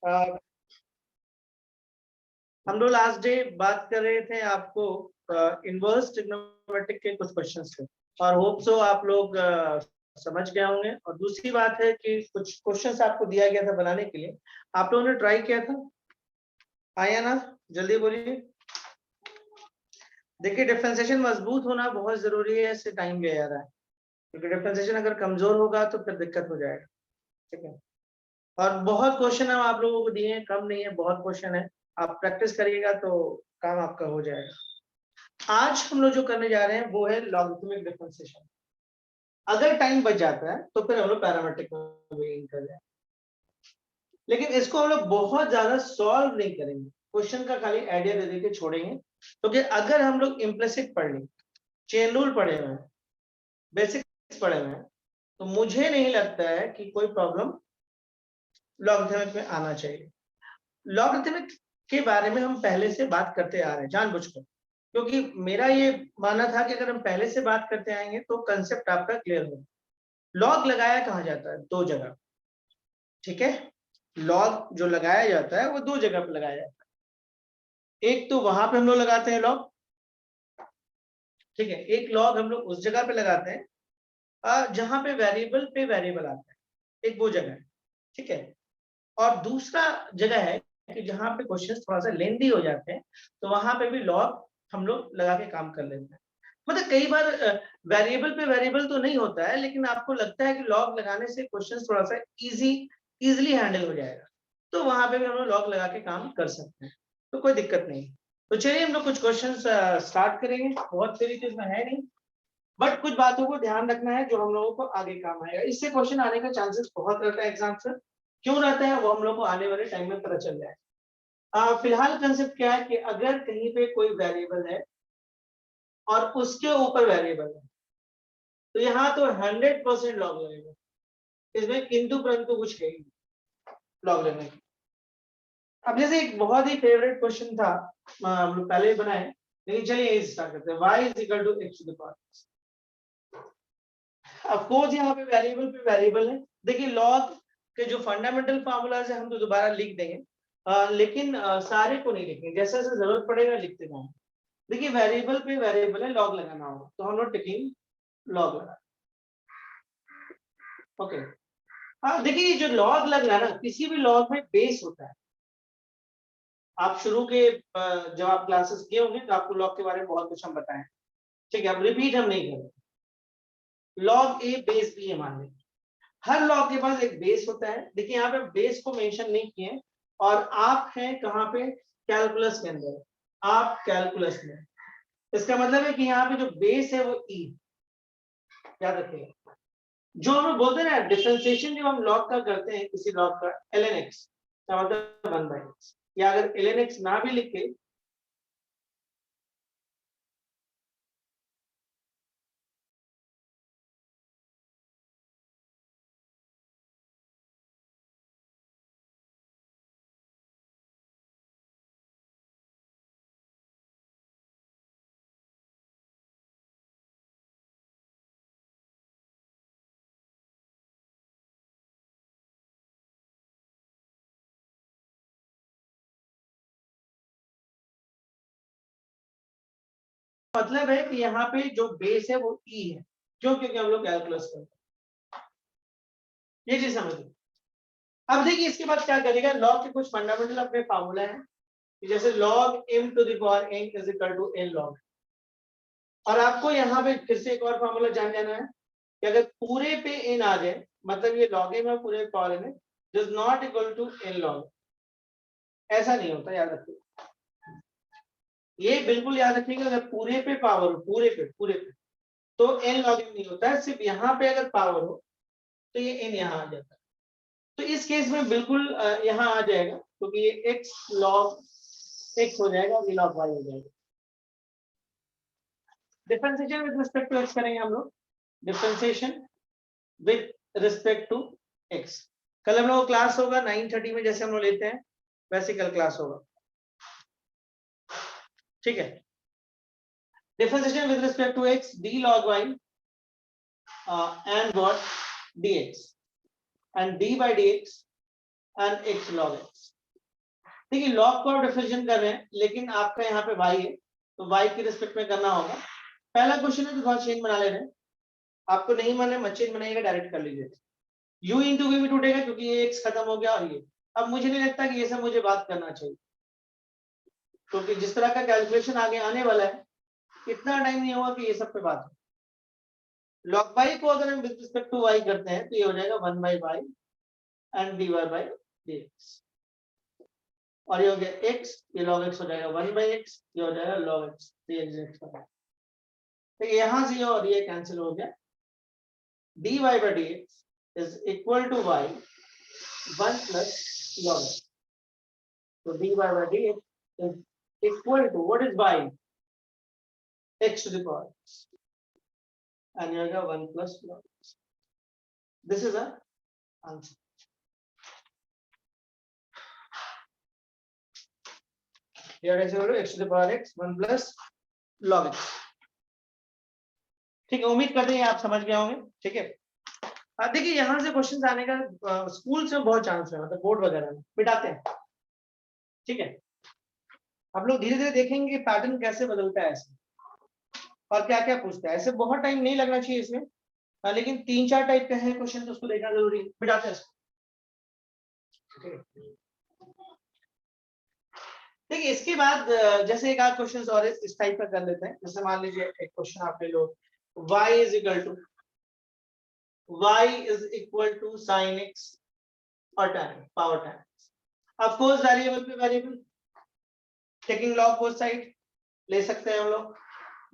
हम लोग last day बात कर रहे थे आपको इनवर्स ट्रिग्नोमेट्रिक के कुछ क्वेश्चंस थे और होप सो आप लोग समझ गए होंगे। और दूसरी बात है कि कुछ क्वेश्चंस आपको दिया गया था बनाने के लिए, आप लोगों ने ट्राई किया था? आया ना? जल्दी बोलिए। देखिए डिफरेंशिएशन मजबूत होना बहुत जरूरी है, इससे टाइम ले जा रहा है, क्योंकि डिफरेंशिएशन अगर कमजोर होगा तो फिर दिक्कत हो जाएगा। ठीक है, और बहुत क्वेश्चन हम आप लोगों को दिए हैं, कम नहीं है, बहुत क्वेश्चन है। आप प्रैक्टिस करिएगा तो काम आपका हो जाएगा। आज हम लोग जो करने जा रहे हैं वो है लॉगरिथमिक डिफरेंशिएशन। अगर टाइम बच जाता है तो फिर हम लोग पैरामीट्रिक में भी कर जाएंगे, लेकिन इसको हम लोग बहुत ज्यादा सॉल्व नहीं करेंगे, क्वेश्चन का खाली आइडिया दे देके छोड़ेंगे। क्योंकि अगर हम लोग इम्प्लिसिट पढ़ लें, चेन रूल पढ़े हुए हैं, बेसिक्स पढ़े हुए हैं, तो मुझे नहीं लगता है कि कोई प्रॉब्लम लॉगरिथमिक में आना चाहिए। लॉगरिथमिक के बारे में हम पहले से बात करते आ रहे हैं जानबूझकर, क्योंकि मेरा ये मानना था कि अगर हम पहले से बात करते आएंगे तो कंसेप्ट आपका क्लियर होगा। लॉग लगाया कहाँ जाता है? दो जगह। ठीक है, लॉग जो लगाया जाता है वो दो जगह पर लगाया जाता है। एक तो वहां पे हम लोग लगाते हैं लॉग, ठीक है, एक लॉग हम लोग उस जगह पे लगाते हैं जहां पे वेरिएबल आता है, एक वो जगह है। ठीक है, और दूसरा जगह है कि जहां पे क्वेश्चंस थोड़ा सा लेंदी हो जाते हैं, तो वहां पे भी लॉग हम लोग लगा के काम कर लेते हैं। मतलब कई बार वेरिएबल तो नहीं होता है, लेकिन आपको लगता है कि लॉग लगाने से क्वेश्चंस थोड़ा सा इजीली हैंडल हो जाएगा, तो वहां पे भी हम लोग लॉग लगा के काम कर सकते हैं, तो कोई दिक्कत नहीं। तो चलिए हम लोग कुछ क्वेश्चंस स्टार्ट करेंगे। बहुत तरीके में है नहीं, बट कुछ बातों को ध्यान रखना है जो हम लोगों को आगे काम आएगा। इससे क्वेश्चन आने का चांसेस बहुत रहता है एग्जाम से। क्यों रहता है वो हम लोग को आने वाले टाइम में पता चल जाए। फिलहाल कंसेप्ट क्या है कि अगर कहीं पे कोई वेरिएबल है और उसके ऊपर वेरिएबल है, तो यहाँ तो 100% लॉग लगेगा, इसमें किंतु परंतु कुछ है लॉग लगने की। अब जैसे एक बहुत ही फेवरेट क्वेश्चन था, हम लोग पहले ही बनाए, लेकिन चलिए इसे स्टार्ट करते हैं। y is equal to x to the power x। Of course यहाँ पे वेरिएबल है। देखिए लॉग के जो फंडामेंटल फार्मूलाज है हम तो दोबारा लिख देंगे, लेकिन सारे को नहीं लिखेंगे, जैसे जैसे जरूरत पड़ेगा लिखते जाएंगे। देखिए वेरिएबल पे वेरिएबल है, लॉग लगाना होगा, तो हम लोग टिकिंग लॉग लगा। ओके, हाँ देखिए जो लॉग लग रहा है ना, किसी भी लॉग में बेस होता है। आप शुरू के जब आप क्लासेस किए होंगे तो आपको लॉग के बारे में बहुत कुछ हम बताएं। ठीक है, अब रिपीट हम नहीं करेंगे। लॉग ए बेस बी है मान लीजिए, हर लॉग के पास एक बेस होता है। देखिए यहाँ पे बेस को मेंशन नहीं किए, और आप हैं कहाँ पे? कैलकुलस के अंदर, आप कैलकुलस में। इसका मतलब है कि यहाँ पे जो बेस है वो ई, याद रखिएगा। जो हम बोलते हैं ना डिफरेंशिएशन, जब हम लॉग का करते हैं किसी लॉग का, ln x का मतलब 1/x, या अगर ln x ना भी लिखे मतलब है कि यहाँ पे जो बेस है वो ई है। क्यों? क्योंकि हम लोग कैलकुलस करते हैं, ये चीज समझिए। अब देखिए इसके बाद क्या करेगा, लॉग के कुछ फंडामेंटल अपने फार्मूला है, जैसे log m to the power n is equal to n log। और आपको यहाँ पे फिर से एक और फार्मूला जाना है कि अगर पूरे पे n आ जाए, मतलब ये log m है पूरे power n is not equal to n log। ऐसा नहीं होता, याद रखिए, ये बिल्कुल याद रखिएगा। अगर पूरे पे पावर हो, पूरे पे तो n log m नहीं होता है, सिर्फ यहाँ पे अगर पावर हो तो ये n यहाँ आ जाता है। तो इस केस में बिल्कुल यहाँ आ जाएगा, क्योंकि ये x log x हो जाएगा और ये log y हो जाएगा। Differentiation with respect to x करेंगे हम लोग, differentiation with respect to x। कल हम लोग क्लास होगा 9:30 में, जैसे हम लोग लेते हैं वैसे कल क्लास होगा। ठीक है, differentiation with respect to x, d log y and what dx and d by dx and x log x। देखिए लॉग को आप डिफरेंशिएट कर रहे हैं, लेकिन आपका यहाँ पे y है, तो y के रिस्पेक्ट में करना होगा। पहला क्वेश्चन है तो थोड़ा चेन बना ले रहे हैं, आपको नहीं माने मत चेन बनाइएगा, डायरेक्ट कर लीजिएगा। u इंटू वी में टूटेगा क्योंकि ये x खत्म हो गया और ये। अब मुझे नहीं लगता कि ये सब मुझे बात करना चाहिए, क्योंकि जिस तरह का कैलकुलेशन आगे आने वाला है, इतना टाइम नहीं होगा कि ये सब पे बात हो। log y को अगर हम विद रिस्पेक्ट टू y करते हैं तो ये हो जाएगा 1 by y and dy by dx, और ये हो गया x, ये log x हो जाएगा 1 by x, ये हो जाएगा log x, ये एग्जैक्ट का। तो यहाँ से और ये कैंसिल हो गया, dy by dx is equal to y 1 plus log x. So dy by dx is equal to, what is y? X to the power x, and you have 1 plus log x. This is the answer. Here is equal to x to the power x 1 plus log x. ठीक है, उम्मीद करते हैं आप समझ गए होंगे। ठीक है, देखिए यहाँ से क्वेश्चंस आने का स्कूल से बहुत चांस है, मतलब बोर्ड वगैरह में बिठाते हैं। ठीक है, आप लोग धीरे धीरे देखेंगे पैटर्न कैसे बदलता है ऐसे, और क्या क्या पूछता है। ऐसे बहुत टाइम नहीं लगना चाहिए इसमें, लेकिन 3-4 टाइप का है क्वेश्चन, तो उसको देखना जरूरी है, बिठाते हैं। देखिए इसके बाद जैसे एक आध क्वेश्चन और इस टाइप का कर लेते हैं। जैसे मान लीजिए एक क्वेश्चन आप ले लो, y is equal to sin x और tan power tan। Of course variable पे variable, taking log both side ले सकते हैं हम लोग।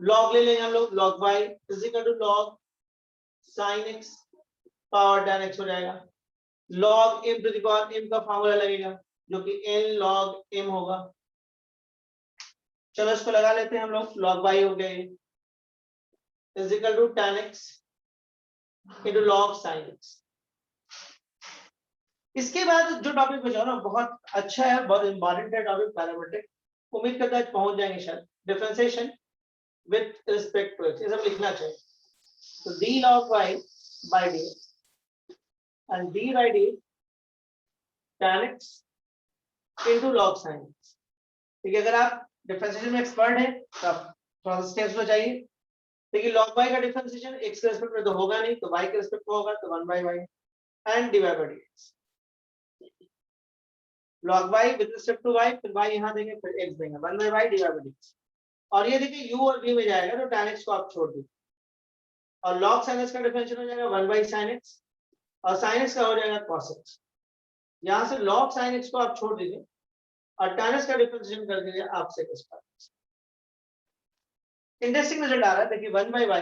लॉग ले लेंगे हम लोग, log y is equal to log sin x power tan x हो जाएगा। log m to the power m का फॉर्मूला लगेगा जो कि n log m होगा। चलो इसको लगा लेते हैं हम लोग, log y हो गए is equal to tan x into log sin x। इसके बाद जो टॉपिक बचा ना बहुत अच्छा है, बहुत इंपॉर्टेंट है टॉपिक, पैरामीट्रिक। उम्मीद करता है पहुंच जाएंगे शायद। Differentiation with respect to x, ये सब लिखना चाहिए। तो d log y by dx and d by d tan x into log sin x। ठीक है, अगर आप डिफरेंशिएशन में एक्सपर्ट हैं तो आप थोड़ा सा स्टेप्स बचाइए। देखिए log y का डिफरेंशिएशन x के रिस्पेक्ट में तो होगा नहीं, तो y के रिस्पेक्ट में होगा, तो 1 by y and dy by dx। log y with respect to y, फिर y यहाँ देंगे, फिर x देंगे, 1 by y dy by dx। और ये देखिए u और v में जाएगा तो tan x को आप छोड़ दीजिए, और log sin x का डिफरेंशिएशन हो जाएगा 1 by sin x, और sin x का हो जाएगा cos x। यहाँ से log sin x को आप छोड़ दीजिए और tan x का डिफरेंशिएशन कर दीजिए आप sec x का। इंटरेस्टिंग रिजल्ट आ रहा है, देखिए 1 by y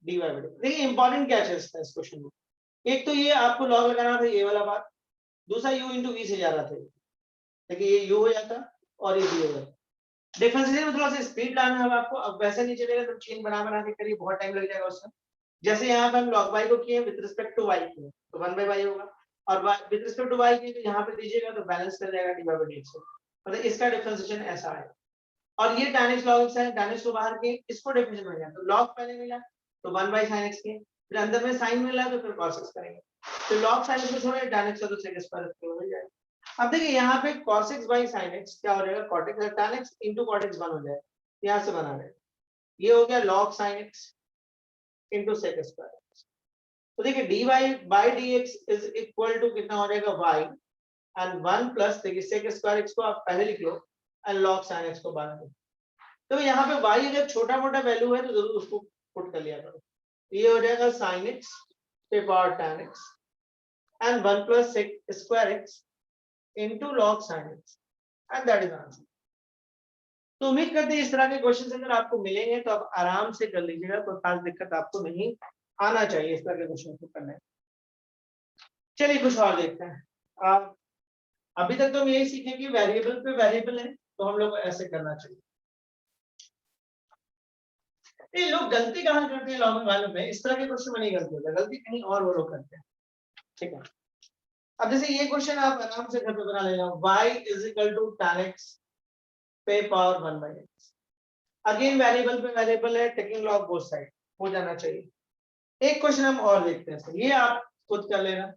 dy by dx। देखिए इंपॉर्टेंट क्या चीज है इस क्वेश्चन में, एक तो ये आपको log लगाना था, ये वाला बात। दूसरा u इंटू v से जा रहा था, देखिए ये u हो जाता और ये v हो जाता। डिफरेंशिएशन में थोड़ा सा स्पीड लाना है आपको, अब वैसे नहीं चलेगा तो चेन बना बना के करिए, बहुत टाइम लग जाएगा उसमें। जैसे यहाँ पे हम log y को किए विद रिस्पेक्ट टू y किए तो 1 by y होगा, और विद रिस्पेक्ट टू y किए तो यहाँ पे दीजिएगा तो बैलेंस कर जाएगा dy by dx। मतलब इसका डिफरेंशिएशन ऐसा है। और ये tan x log x है, tan x को बाहर के इसको डिफरेंशिएशन में गया तो log पहले मिला तो 1 by sin x के, फिर अंदर में sin मिला तो फिर cos x करेंगे, तो log sin x को छोड़े tan x तो sec x पर मिल जाएगा। अब देखिए यहाँ पे cos x by sin x क्या हो जाएगा, cot x, tan x into cot x 1 हो जाएगा, यहाँ से बना रहे, ये हो गया log sin x into sec x पर। तो देखिए dy by dx is equal to कितना हो जाएगा y and 1 plus, देखिए sec square x को आप पहले लिख लो and log sin x को बाद में। तो यहाँ पे y अगर छोटा मोटा वैल्यू है तो जरूर उसको पुट कर लिया करो। ये हो जाएगा sin x पे power tan x and 1 plus sec square x into log sin x, and that is answer। तो उम्मीद करते हैं इस तरह के क्वेश्चन अगर आपको मिलेंगे तो आप आराम से कर लीजिएगा, कोई खास दिक्कत आपको नहीं आना चाहिए इस तरह के क्वेश्चन को करने। चलिए कुछ और देखते हैं। अभी तक तो हम यही सीखे कि वेरिएबल पे वेरिएबल है तो हम लोग को ऐसे करना चाहिए। ये लोग गलती कहाँ करते हैं लॉगिंग वालों में, इस तरह के क्वेश्चन में नहीं गलती होता, गलती कहीं और वो लोग करते हैं। ठीक है, अब जैसे ये क्वेश्चन आप आराम से घर पे बना लेना, y is equal to tan x पे power 1 by x। Again variable पे वेरिएबल है, टेकिंग लॉग बोथ साइड हो जाना चाहिए। एक क्वेश्चन हम और देखते हैं, ये आप खुद कर लेना।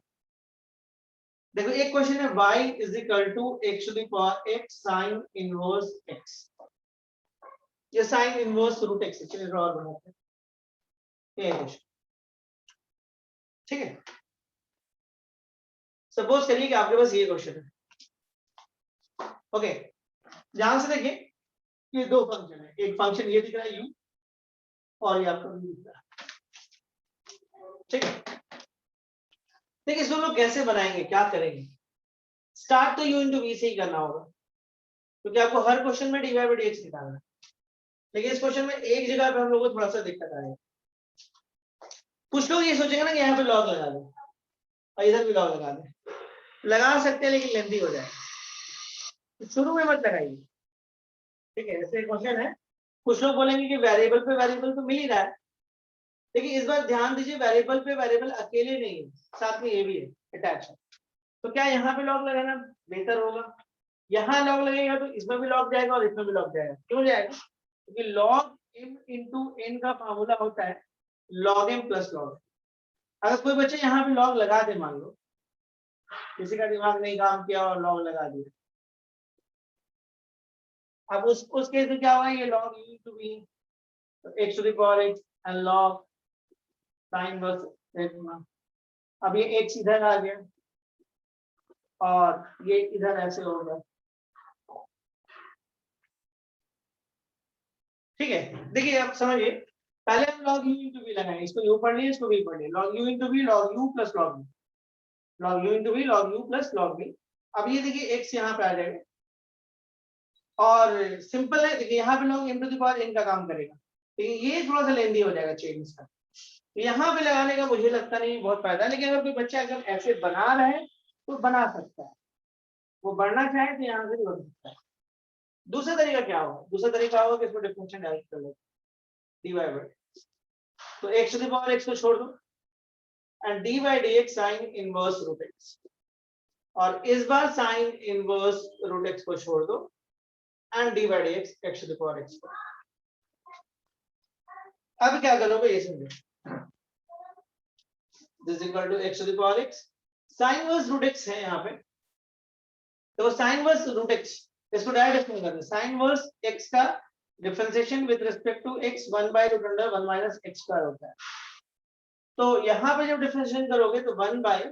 देखो एक क्वेश्चन है y is equal to x to the power x sine inverse x, ये साइन इनवर्स रूट x है। चलिए और बनाते हैं ये क्वेश्चन, ठीक है। सपोज करिए कि आपके पास ये क्वेश्चन है, ओके। ध्यान से देखिए, ये दो फंक्शन है, एक फंक्शन ये दिख रहा है u और ये आपका v दिख रहा है, ठीक है। देखिए इसको लोग कैसे बनाएंगे, क्या करेंगे। स्टार्ट तो u इंटू वी से ही करना होगा, क्योंकि आपको हर क्वेश्चन में dy बाई dx निकालना है। लेकिन इस क्वेश्चन में एक जगह पे हम लोगों को थोड़ा सा दिक्कत आएगा। कुछ लोग ये सोचेंगे ना कि यहाँ पे लॉग लगा दें और इधर भी लॉग लगा दें, लगा सकते हैं लेकिन लेंथी हो जाएगा, शुरू में मत लगाइए, ठीक है। ऐसे क्वेश्चन है, कुछ लोग बोलेंगे कि वेरिएबल पे वेरिएबल तो मिल ही रहा है, लेकिन इस बार ध्यान दीजिए वेरिएबल पे वेरिएबल अकेले नहीं है, साथ में ये भी है अटैच है। तो क्या यहाँ पे लॉग लगाना बेहतर होगा, यहाँ लॉग लगेगा तो इसमें भी लॉग जाएगा और इसमें भी लॉग जाएगा। क्यों जाएगा, क्योंकि लॉग m इंटू n का फार्मूला होता है लॉग m प्लस लॉग। अगर कोई बच्चे यहाँ पे लॉग लगा दे, मान लो किसी का दिमाग नहीं काम किया और लॉग लगा दिया, अब उस केस में क्या होगा, ये log u into v x to the power x and log sine inverse. अब ये x इधर आ गया और ये इधर ऐसे होगा, ठीक है। देखिए आप समझिए, पहले हम log u इंटू v लगाएंगे, इसको u पढ़ लिया, इसको v पढ़ लिया, log u into v log u plus log v, log u into v log u plus log v। अब ये देखिए x यहाँ पे आ जाएगा और सिंपल है, देखिए यहाँ पे log m to the power n का काम करेगा, तो ये थोड़ा सा लेंदी हो जाएगा चेन इसका, तो यहाँ पे लगाने का मुझे लगता नहीं बहुत फायदा है। लेकिन अगर कोई बच्चा अगर ऐसे बना रहे तो बना सकता है, वो बढ़ना चाहे तो यहाँ से भी बढ़ सकता है। दूसरा तरीका क्या होगा, दूसरा तरीका होगा कि इसको डिफरेंशियल डायरेक्ट कर लो dy बाई, तो x to the power x को छोड़ दो and d by dx sine inverse root x, और इस बार साइन इनवर्स रूट x को छोड़ दो and d by dx x to the power x। अब क्या करोगे ये समझो, this equal to x to the power x, sine inverse root x है यहाँ पे, तो साइन इनवर्स रूट x इसको डायरेक्ट एक्सप्लेन करते हैं, साइन इनवर्स x का differentiation with respect to x 1 by root under 1 minus x square होता है। तो यहाँ पे जब डिफरेंशिएशन करोगे तो 1 बाय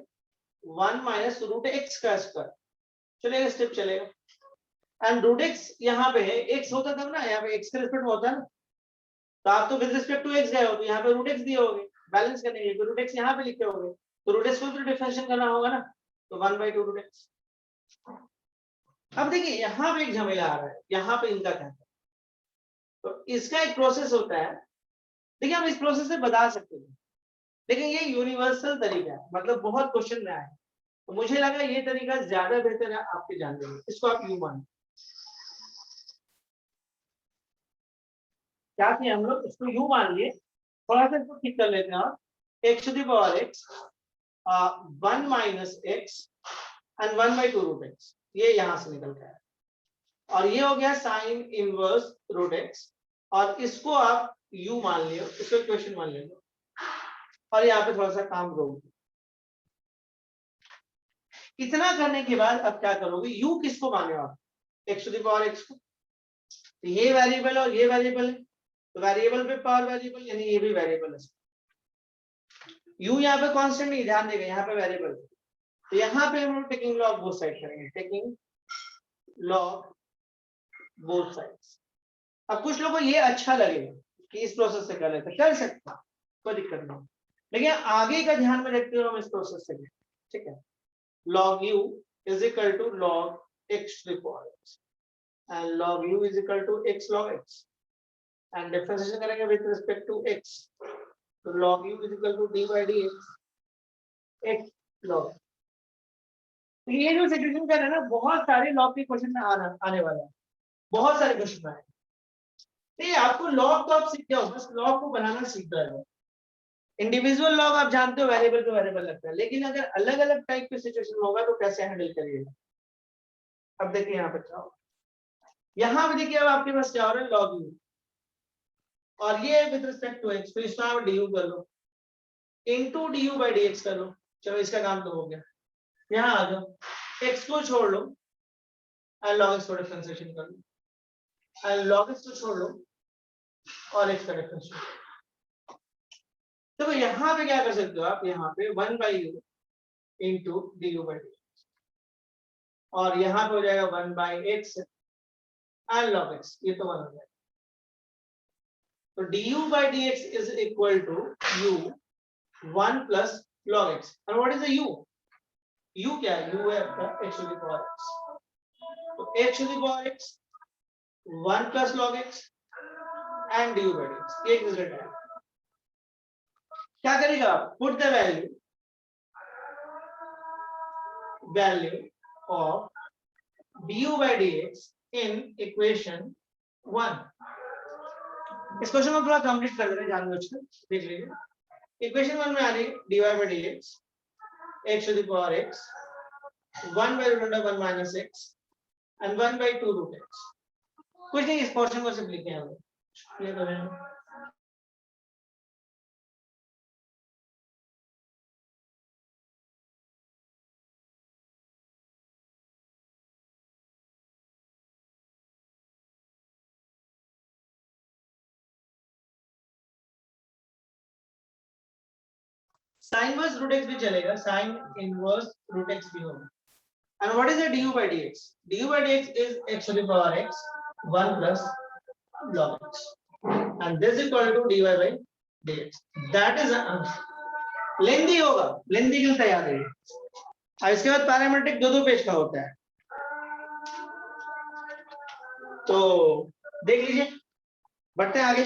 1 माइनस रूट x का स्क्वायर चलेगा, स्टेप चलेगा। एंड रूट x यहाँ पे है, x होता तब ना, यहाँ पे x के रिस्पेक्ट में होता है ना, तो आप तो विद रिस्पेक्ट टू x गए हो, तो यहाँ पे रूट x दिए होगे, बैलेंस करने के लिए तो रूट x यहाँ पे लिखे होगे, तो रूट x को भी डिफरेंशिएशन करना होगा ना, तो 1 बाय 2 रूट x। अब देखिए यहाँ पे एक झमेला आ रहा है, यहाँ पे इनका क्या है, तो इसका एक प्रोसेस होता है, देखिए हम इस प्रोसेस से बता सकते हैं, लेकिन ये यूनिवर्सल तरीका है, मतलब बहुत क्वेश्चन में आया, तो मुझे लगा ये तरीका ज्यादा बेहतर है आपके जानने में, इसको आप यू मान, क्या किया हम लोग, इसको यू मान लिए, थोड़ा सा इसको ठीक कर लेते हैं, और x to the power x 1 minus x and 1 by 2 root x, ये यहां से निकल गया, और ये हो गया साइन इनवर्स रूट x, और इसको आप u मान लियो, इसको इक्वेशन मान लेंगे, और यहाँ पे थोड़ा सा काम रोक। इतना करने के बाद अब क्या करोगे, u किसको माने आप, x to the power x को, तो ये वेरिएबल और ये वेरिएबल है, तो वेरिएबल पे पावर वेरिएबल, यानी ये भी वेरिएबल है, u यहाँ पे कांस्टेंट नहीं, ध्यान देगा यहाँ पे वेरिएबल, तो यहाँ पे हम लोग टेकिंग लॉग बोथ साइड करेंगे, टेकिंग लॉग बोथ साइड्स। अब कुछ लोगों को ये अच्छा लगेगा कि इस प्रोसेस से कर लेते, कर सकते हैं, कोई दिक्कत नहीं, लेकिन आगे का ध्यान में रखते हुए हम इस प्रोसेस से, ठीक है। log u is equal to log x to the power x and log u is equal to x log x, and differentiation करेंगे with respect to x, तो log u is equal to d by dx x log। तो ये जो situation कर रहे हैं ना, बहुत सारे लॉग के क्वेश्चन में आने वाला है, बहुत सारे क्वेश्चन आए, तो ये आपको लॉग तो आप सीख जाओ, बस लॉग को बनाना सीख जाओ। इंडिविजुअल लॉग आप जानते हो वेरिएबल पे वेरिएबल लगता है, लेकिन अगर अलग अलग टाइप के सिचुएशन होगा तो कैसे हैंडल करिएगा। अब देखिए यहाँ पे क्या होगा, यहाँ पे देखिए अब आपके पास क्या हो रहा है, log u, और ये विद रिस्पेक्ट टू x, तो इसमें आप du कर लो, इनटू du बाई dx कर लो, चलो इसका काम तो हो गया। यहाँ आ जाओ, x को छोड़ लो एंड log x को डिफरेंशिएशन कर लो, एंड log x को छोड़ लो और x का डिफरेंशिएशन। तो यहाँ पे क्या कर सकते हो आप, यहाँ पे 1/u इंटू du/dx, और यहाँ पे हो जाएगा 1/x एंड log x, ये तो 1 हो जाएगा। तो du/dx is equal to u 1 plus log x, और what is the u? u क्या है? u है आपका h to the power x, तो h to the power x 1 plus log x and du/dx, ये एक रिजल्ट है। क्या करेगा आप? Put the value of du/dx in equation 1। इस क्वेश्चन को थोड़ा कंप्लीट कर दे रहे हैं जानबूझकर, देख लीजिए। इक्वेशन 1 में आ रही है dy/dx h to the power x 1/√1 minus x and 1/2√x। कुछ नहीं, इस पोर्शन को सिर्फ लिखे हैं, क्लियर कर रहे हैं। sin inverse root x भी चलेगा, sin inverse root x भी होगा। And what is the du/dx? du/dx is x to the power x 1 plus log x, and this is equal to dy/dx. That is लेंदी होगा, लेंदी क्यों तैयार है। और इसके बाद पैरामेट्रिक 2-2 पेज का होता है, तो देख लीजिए। बढ़ते हैं आगे।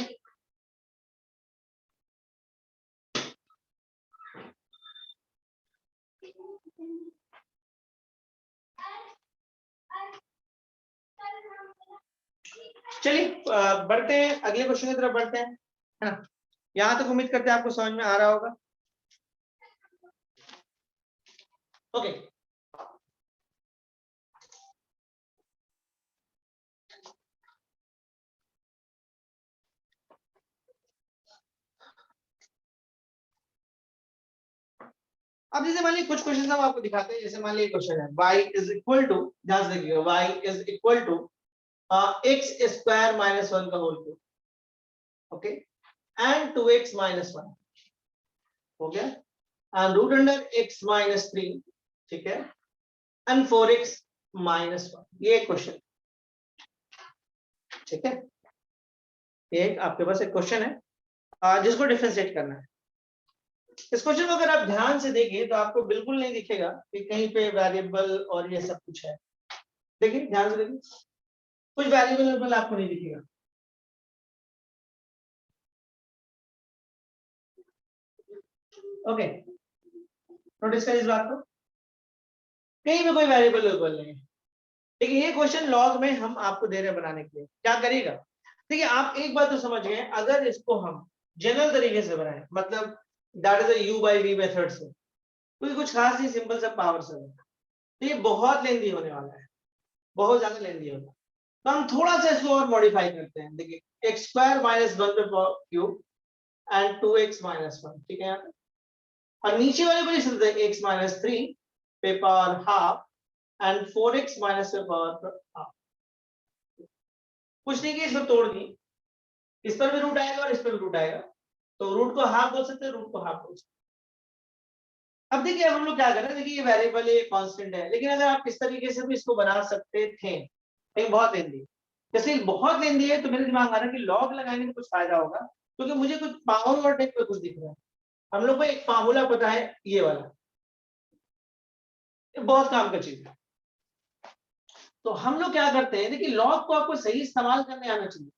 चलिए बढ़ते हैं अगले क्वेश्चन की तरफ बढ़ते हैं, है ना। यहां तक उम्मीद करते हैं आपको समझ में आ रहा होगा। ओके, अब जैसे मान लीजिए कुछ क्वेश्चन हम आपको दिखाते हैं। जैसे मान लीजिए क्वेश्चन है y इज इक्वल टू, ध्यान से देखिएगा, y is equal to x square minus 1 का whole cube, okay, and 2x minus 1 हो गया, and root under x minus 3, ठीक है, एंड 4x माइनस 1। ये क्वेश्चन, ठीक है, एक आपके पास एक क्वेश्चन है जिसको डिफरेंशिएट करना है। इस क्वेश्चन को अगर आप ध्यान से देखिए तो आपको बिल्कुल नहीं दिखेगा कि कहीं पे वेरिएबल और ये सब कुछ है। देखिए ध्यान से देखिए, कुछ वेरिएबल आपको नहीं दिखेगा। ओके, नोटिस करिए इस बात को, कहीं पे कोई वेरिएबल नहीं है। लेकिन ये क्वेश्चन लॉग में हम आपको दे रहे हैं बनाने के लिए, क्या करिएगा। देखिए आप एक बात तो समझ गए, अगर इसको हम जनरल तरीके से बनाए, मतलब that is a u/v method से, तो कुछ खास नहीं, सिंपल सा पावर से, तो ये बहुत लेंदी होने वाला है, बहुत ज्यादा लेंदी होगा। तो हम थोड़ा सा इसको और मॉडिफाई करते हैं। देखिए x स्क्वायर माइनस 1 पे क्यूब एंड 2x माइनस 1, ठीक है, यहाँ पे, और नीचे वाले को लिख सकते हैं x माइनस 3 पे power half and 4x minus पे पावर हाफ। कुछ नहीं किया, इसको तोड़ दी, इस पर भी रूट आएगा और इस पर भी रूट आएगा, तो रूट को हाफ बोल सकते हैं, रूट को हाफ बोल सकते हैं। अब देखिए अब हम लोग क्या कर रहे हैं, देखिए ये वेरिएबल है, कांस्टेंट है, लेकिन अगर आप इस तरीके से भी इसको बना सकते थे, लेकिन बहुत लेंदी, जैसे बहुत लेंदी है, तो मेरे दिमाग में आ रहा है कि लॉग लगाने में कुछ फायदा होगा, क्योंकि मुझे कुछ पावर टाइप पे कुछ दिख रहा है। हम लोग को एक फार्मूला पता है, ये वाला, ये बहुत काम का चीज है। तो हम लोग क्या करते हैं, देखिए लॉग को आपको सही इस्तेमाल करने आना चाहिए।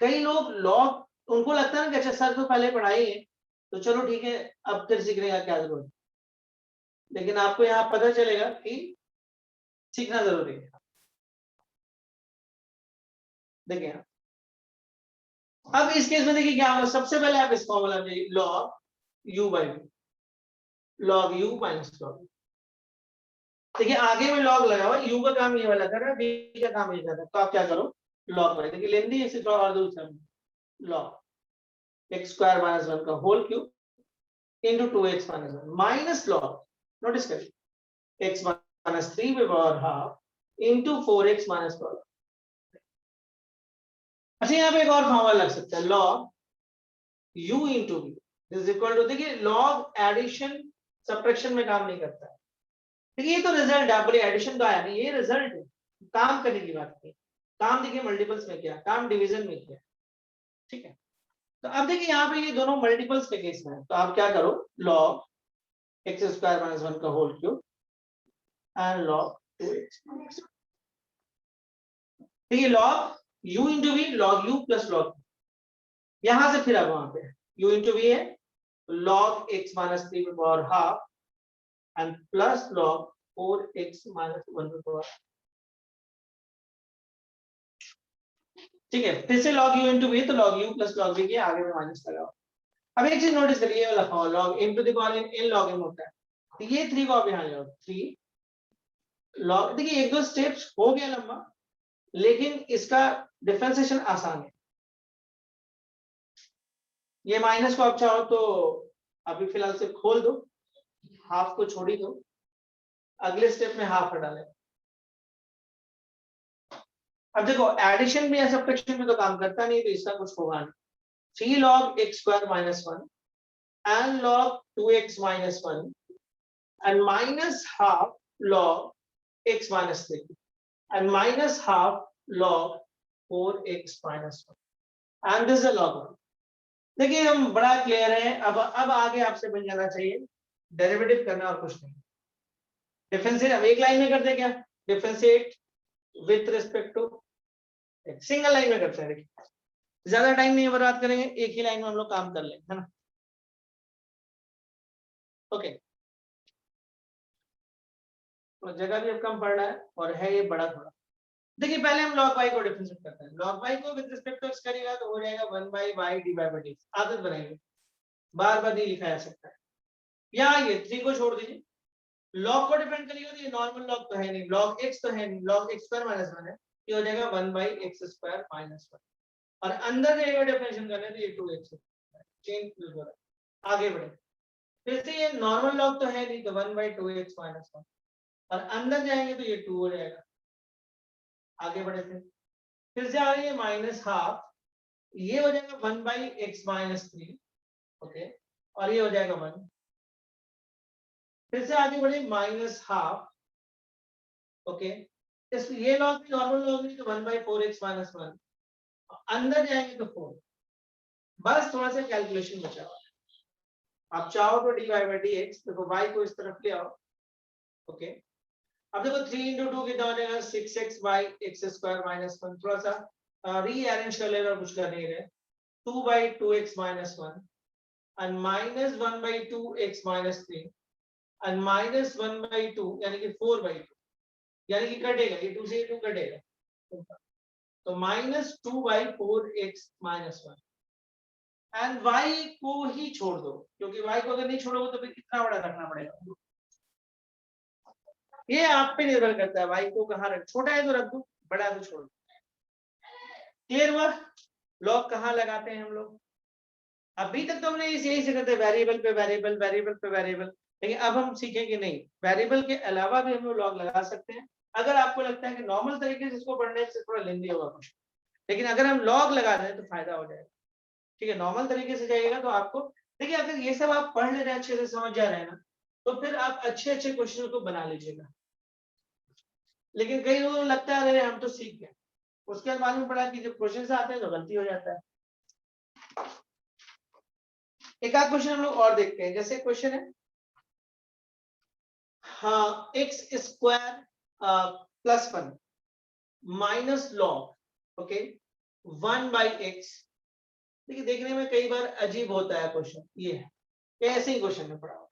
कई लोग लॉग, उनको लगता है ना कि अच्छा सर तो पहले पढ़ाई है, तो चलो ठीक है, अब फिर सीखने का क्या जरूरत है, लेकिन आपको यहाँ पता चलेगा कि सीखना जरूरी है। देखिए अब इस केस में देखिए क्या होगा, सबसे पहले आप इस फॉर्मूला में log u/v, log u minus log, देखिए आगे में लॉग लगा हुआ, u का काम ये वाला कर रहा है, v का काम ये कर रहा है, तो आप क्या करो लॉग में, देखिए लेंदी इसे थोड़ा और दूसरा लॉग x स्क्वायर माइनस 1 का whole cube into 2x minus 1 minus log, notice करिए x minus 3 पे power half into 4x minus 12। अच्छा यहाँ पे एक और फॉर्मूला लग सकता है, log u into v is equal to, देखिए log एडिशन सब्ट्रैक्शन में काम नहीं करता है, देखिए ये तो रिजल्ट है, बोले एडिशन तो आया नहीं, ये रिजल्ट है, काम करने की बात की, काम देखिए मल्टीपल्स में किया, काम डिवीजन में किया, ठीक है। तो अब देखिए यहाँ पे ये दोनों मल्टीपल्स के केस में है, तो आप क्या करो, log x स्क्वायर माइनस 1 का whole cube and log 2x, ठीक है, log u into v, log u plus log, यहां से फिर अब वहां पे u इंटू v है, log x माइनस 3 पे power half and plus log 4x minus 1 पे पावर, ठीक है, फिर से log u इंटू v, तो log u plus log v के आगे में माइनस लगाओ। अब एक चीज नोटिस करिए, वाला form log m to the power n log m होता है, तो ये 3 को आप यहां ले आओ, 3 log, देखिए एक दो स्टेप्स हो गया लंबा, लेकिन इसका डिफरेंशिएशन आसान है। ये माइनस को आप चाहो तो अभी फिलहाल से खोल दो, हाफ को छोड़ ही दो, अगले स्टेप में हाफ हटा ले। अब देखो एडिशन में या सब्ट्रैक्शन में तो काम करता नहीं, तो इसका कुछ होगा नहीं, 3 log x square minus 1 and log 2x minus 1 and minus half log x minus 3 and minus half log 4x minus 1 and this is a log 1। देखिए हम बड़ा क्लियर है, अब आगे आपसे बन जाना चाहिए डेरिवेटिव करना और कुछ नहीं, डिफरेंशिएट अब एक लाइन में करते क्या, differentiate with respect to, single line में करते हैं, देखिए ज्यादा टाइम नहीं बर्बाद करेंगे, एक ही लाइन में हम लोग काम कर लेंगे, है ना, ओके। तो जगह भी अब कम पड़ रहा है और है ये बड़ा थोड़ा, देखिए पहले हम log y को डिफरेंशिएट करते हैं, log y को विद रिस्पेक्ट टू x करेगा तो हो जाएगा 1 by y divide by dx, आदत बनाएंगे, बार बार नहीं लिखा जा सकता है, यहाँ ये 3 को छोड़ दीजिए, log को डिफरेंट करिएगा तो ये नॉर्मल log तो है नहीं, log x तो है नहीं, log x स्क्वायर माइनस 1 है, ये हो जाएगा 1 by x स्क्वायर माइनस 1, और अंदर जाएगा डिफरेंशिएट करने तो ये 2x चेंज हो रहा है, आगे बढ़े, फिर से ये नॉर्मल log तो है नहीं, तो 1 by 2x माइनस 1, और अंदर जाएंगे तो ये 2 हो जाएगा, आगे बढ़े फिर से आ रही है माइनस हाफ, ये हो जाएगा 1 by x माइनस 3, ओके, और ये हो जाएगा 1, फिर से आगे बढ़े माइनस हाफ, ओके, इस ये लॉग भी नॉर्मल लॉग नहीं, तो 1 by 4x माइनस 1, अंदर जाएंगे तो 4, बस थोड़ा सा कैलकुलेशन बचा हुआ है, आप चाहो तो dy by dx, देखो y को इस तरफ ले आओ, ओके, अब देखो 3 into 2 कितना हो जाएगा, 6x by x square minus 1, थोड़ा सा रीअरेंज कर लेना, कुछ कर नहीं रहे, 2 by 2x minus 1 and minus 1 by 2x minus 3 and minus 1 by 2 यानी कि 4 by 2, यानी कि कटेगा ये 2 से ये 2 कटेगा, तो minus 2 by 4x minus 1 and y को ही छोड़ दो, क्योंकि y को अगर नहीं छोड़ोगे तो फिर कितना बड़ा रखना पड़ेगा, ये आप पे निर्भर करता है, y को कहाँ रख, छोटा है तो रख दो, बड़ा है तो छोड़ दो, क्लियर हुआ, लॉग कहाँ लगाते हैं हम लोग, अभी तक तो हमने यही से करते वेरिएबल पे वेरिएबल, वेरिएबल पे वेरिएबल, लेकिन अब हम सीखेंगे नहीं, वेरिएबल के अलावा भी हम लोग लॉग लगा सकते हैं, अगर आपको लगता है कि नॉर्मल तरीके से इसको पढ़ने से थोड़ा लेंदी होगा कुछ, लेकिन अगर हम लॉग लगा दें तो फायदा हो जाएगा, ठीक है, नॉर्मल तरीके से जाइएगा तो आपको, देखिए अगर ये सब आप पढ़ ले रहे हैं, अच्छे से समझ जा रहे हैं ना, तो फिर आप अच्छे अच्छे क्वेश्चन को बना लीजिएगा, लेकिन कई लोगों को लगता है अरे हम तो सीख गए, उसके बाद मालूम पड़ा कि जब क्वेश्चन आते हैं तो गलती हो जाता है। एक आध क्वेश्चन हम लोग और देखते हैं, जैसे क्वेश्चन है, हाँ, x square plus 1 minus log, okay, 1 by x, देखिए देखने में कई बार अजीब होता है क्वेश्चन, ये है ऐसे ही क्वेश्चन में पड़ा हुआ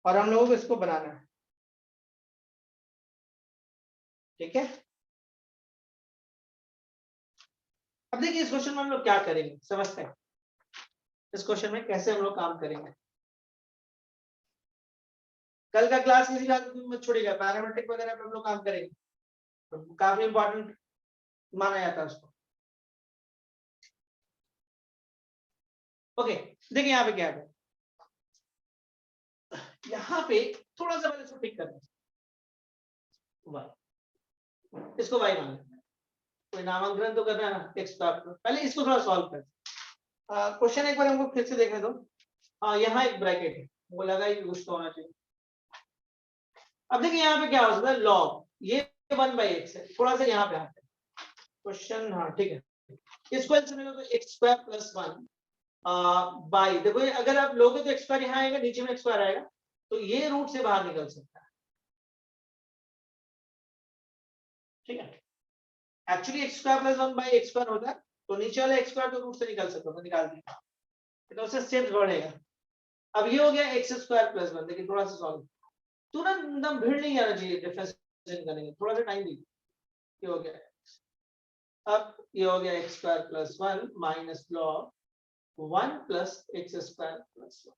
और हम लोगों को इसको बनाना है, ठीक है। अब देखिए इस क्वेश्चन में हम लोग क्या करेंगे, समझते हैं इस क्वेश्चन में कैसे हम लोग काम करेंगे। कल का क्लास किसी का मत छोड़िएगा, पैरामेट्रिक वगैरह पे हम लोग काम करेंगे, तो काफी इंपॉर्टेंट माना जाता है उसको, ओके। देखिए यहाँ पे क्या है, यहाँ पे थोड़ा सा पहले इसको टिक करना, इसको y मान लेना, कोई नामांकन तो करना है ना, x का पहले इसको थोड़ा सॉल्व कर। क्वेश्चन एक बार हमको फिर से देखने दो। हाँ, यहाँ एक ब्रैकेट है, वो लगा ही कुछ तो होना चाहिए। अब देखिए यहाँ पे क्या हो सकता है, लॉग ये 1/x है, थोड़ा सा यहाँ पे आते हैं क्वेश्चन। हाँ ठीक है, इसको समझ लो तो x² + 1 बाई, देखो अगर आप लोगे तो x² यहाँ आएगा, नीचे में x² आएगा, तो ये रूट से बाहर निकल सकता है। ठीक है, एक्चुअली x² + 1/x² होता है, तो नीचे वाला x² तो रूट से निकल सकता है, तो निकाल दिया, तो उससे स्टेप्स बढ़ेगा। अब ये हो गया x² + 1, देखिए थोड़ा सा सॉल्व, तुरंत एकदम भीड़ नहीं आना चाहिए डिफरेंशिएशन करने में, थोड़ा सा टाइम दीजिए। ये हो गया, अब ये हो गया x² + 1 माइनस log 1 + x² + 1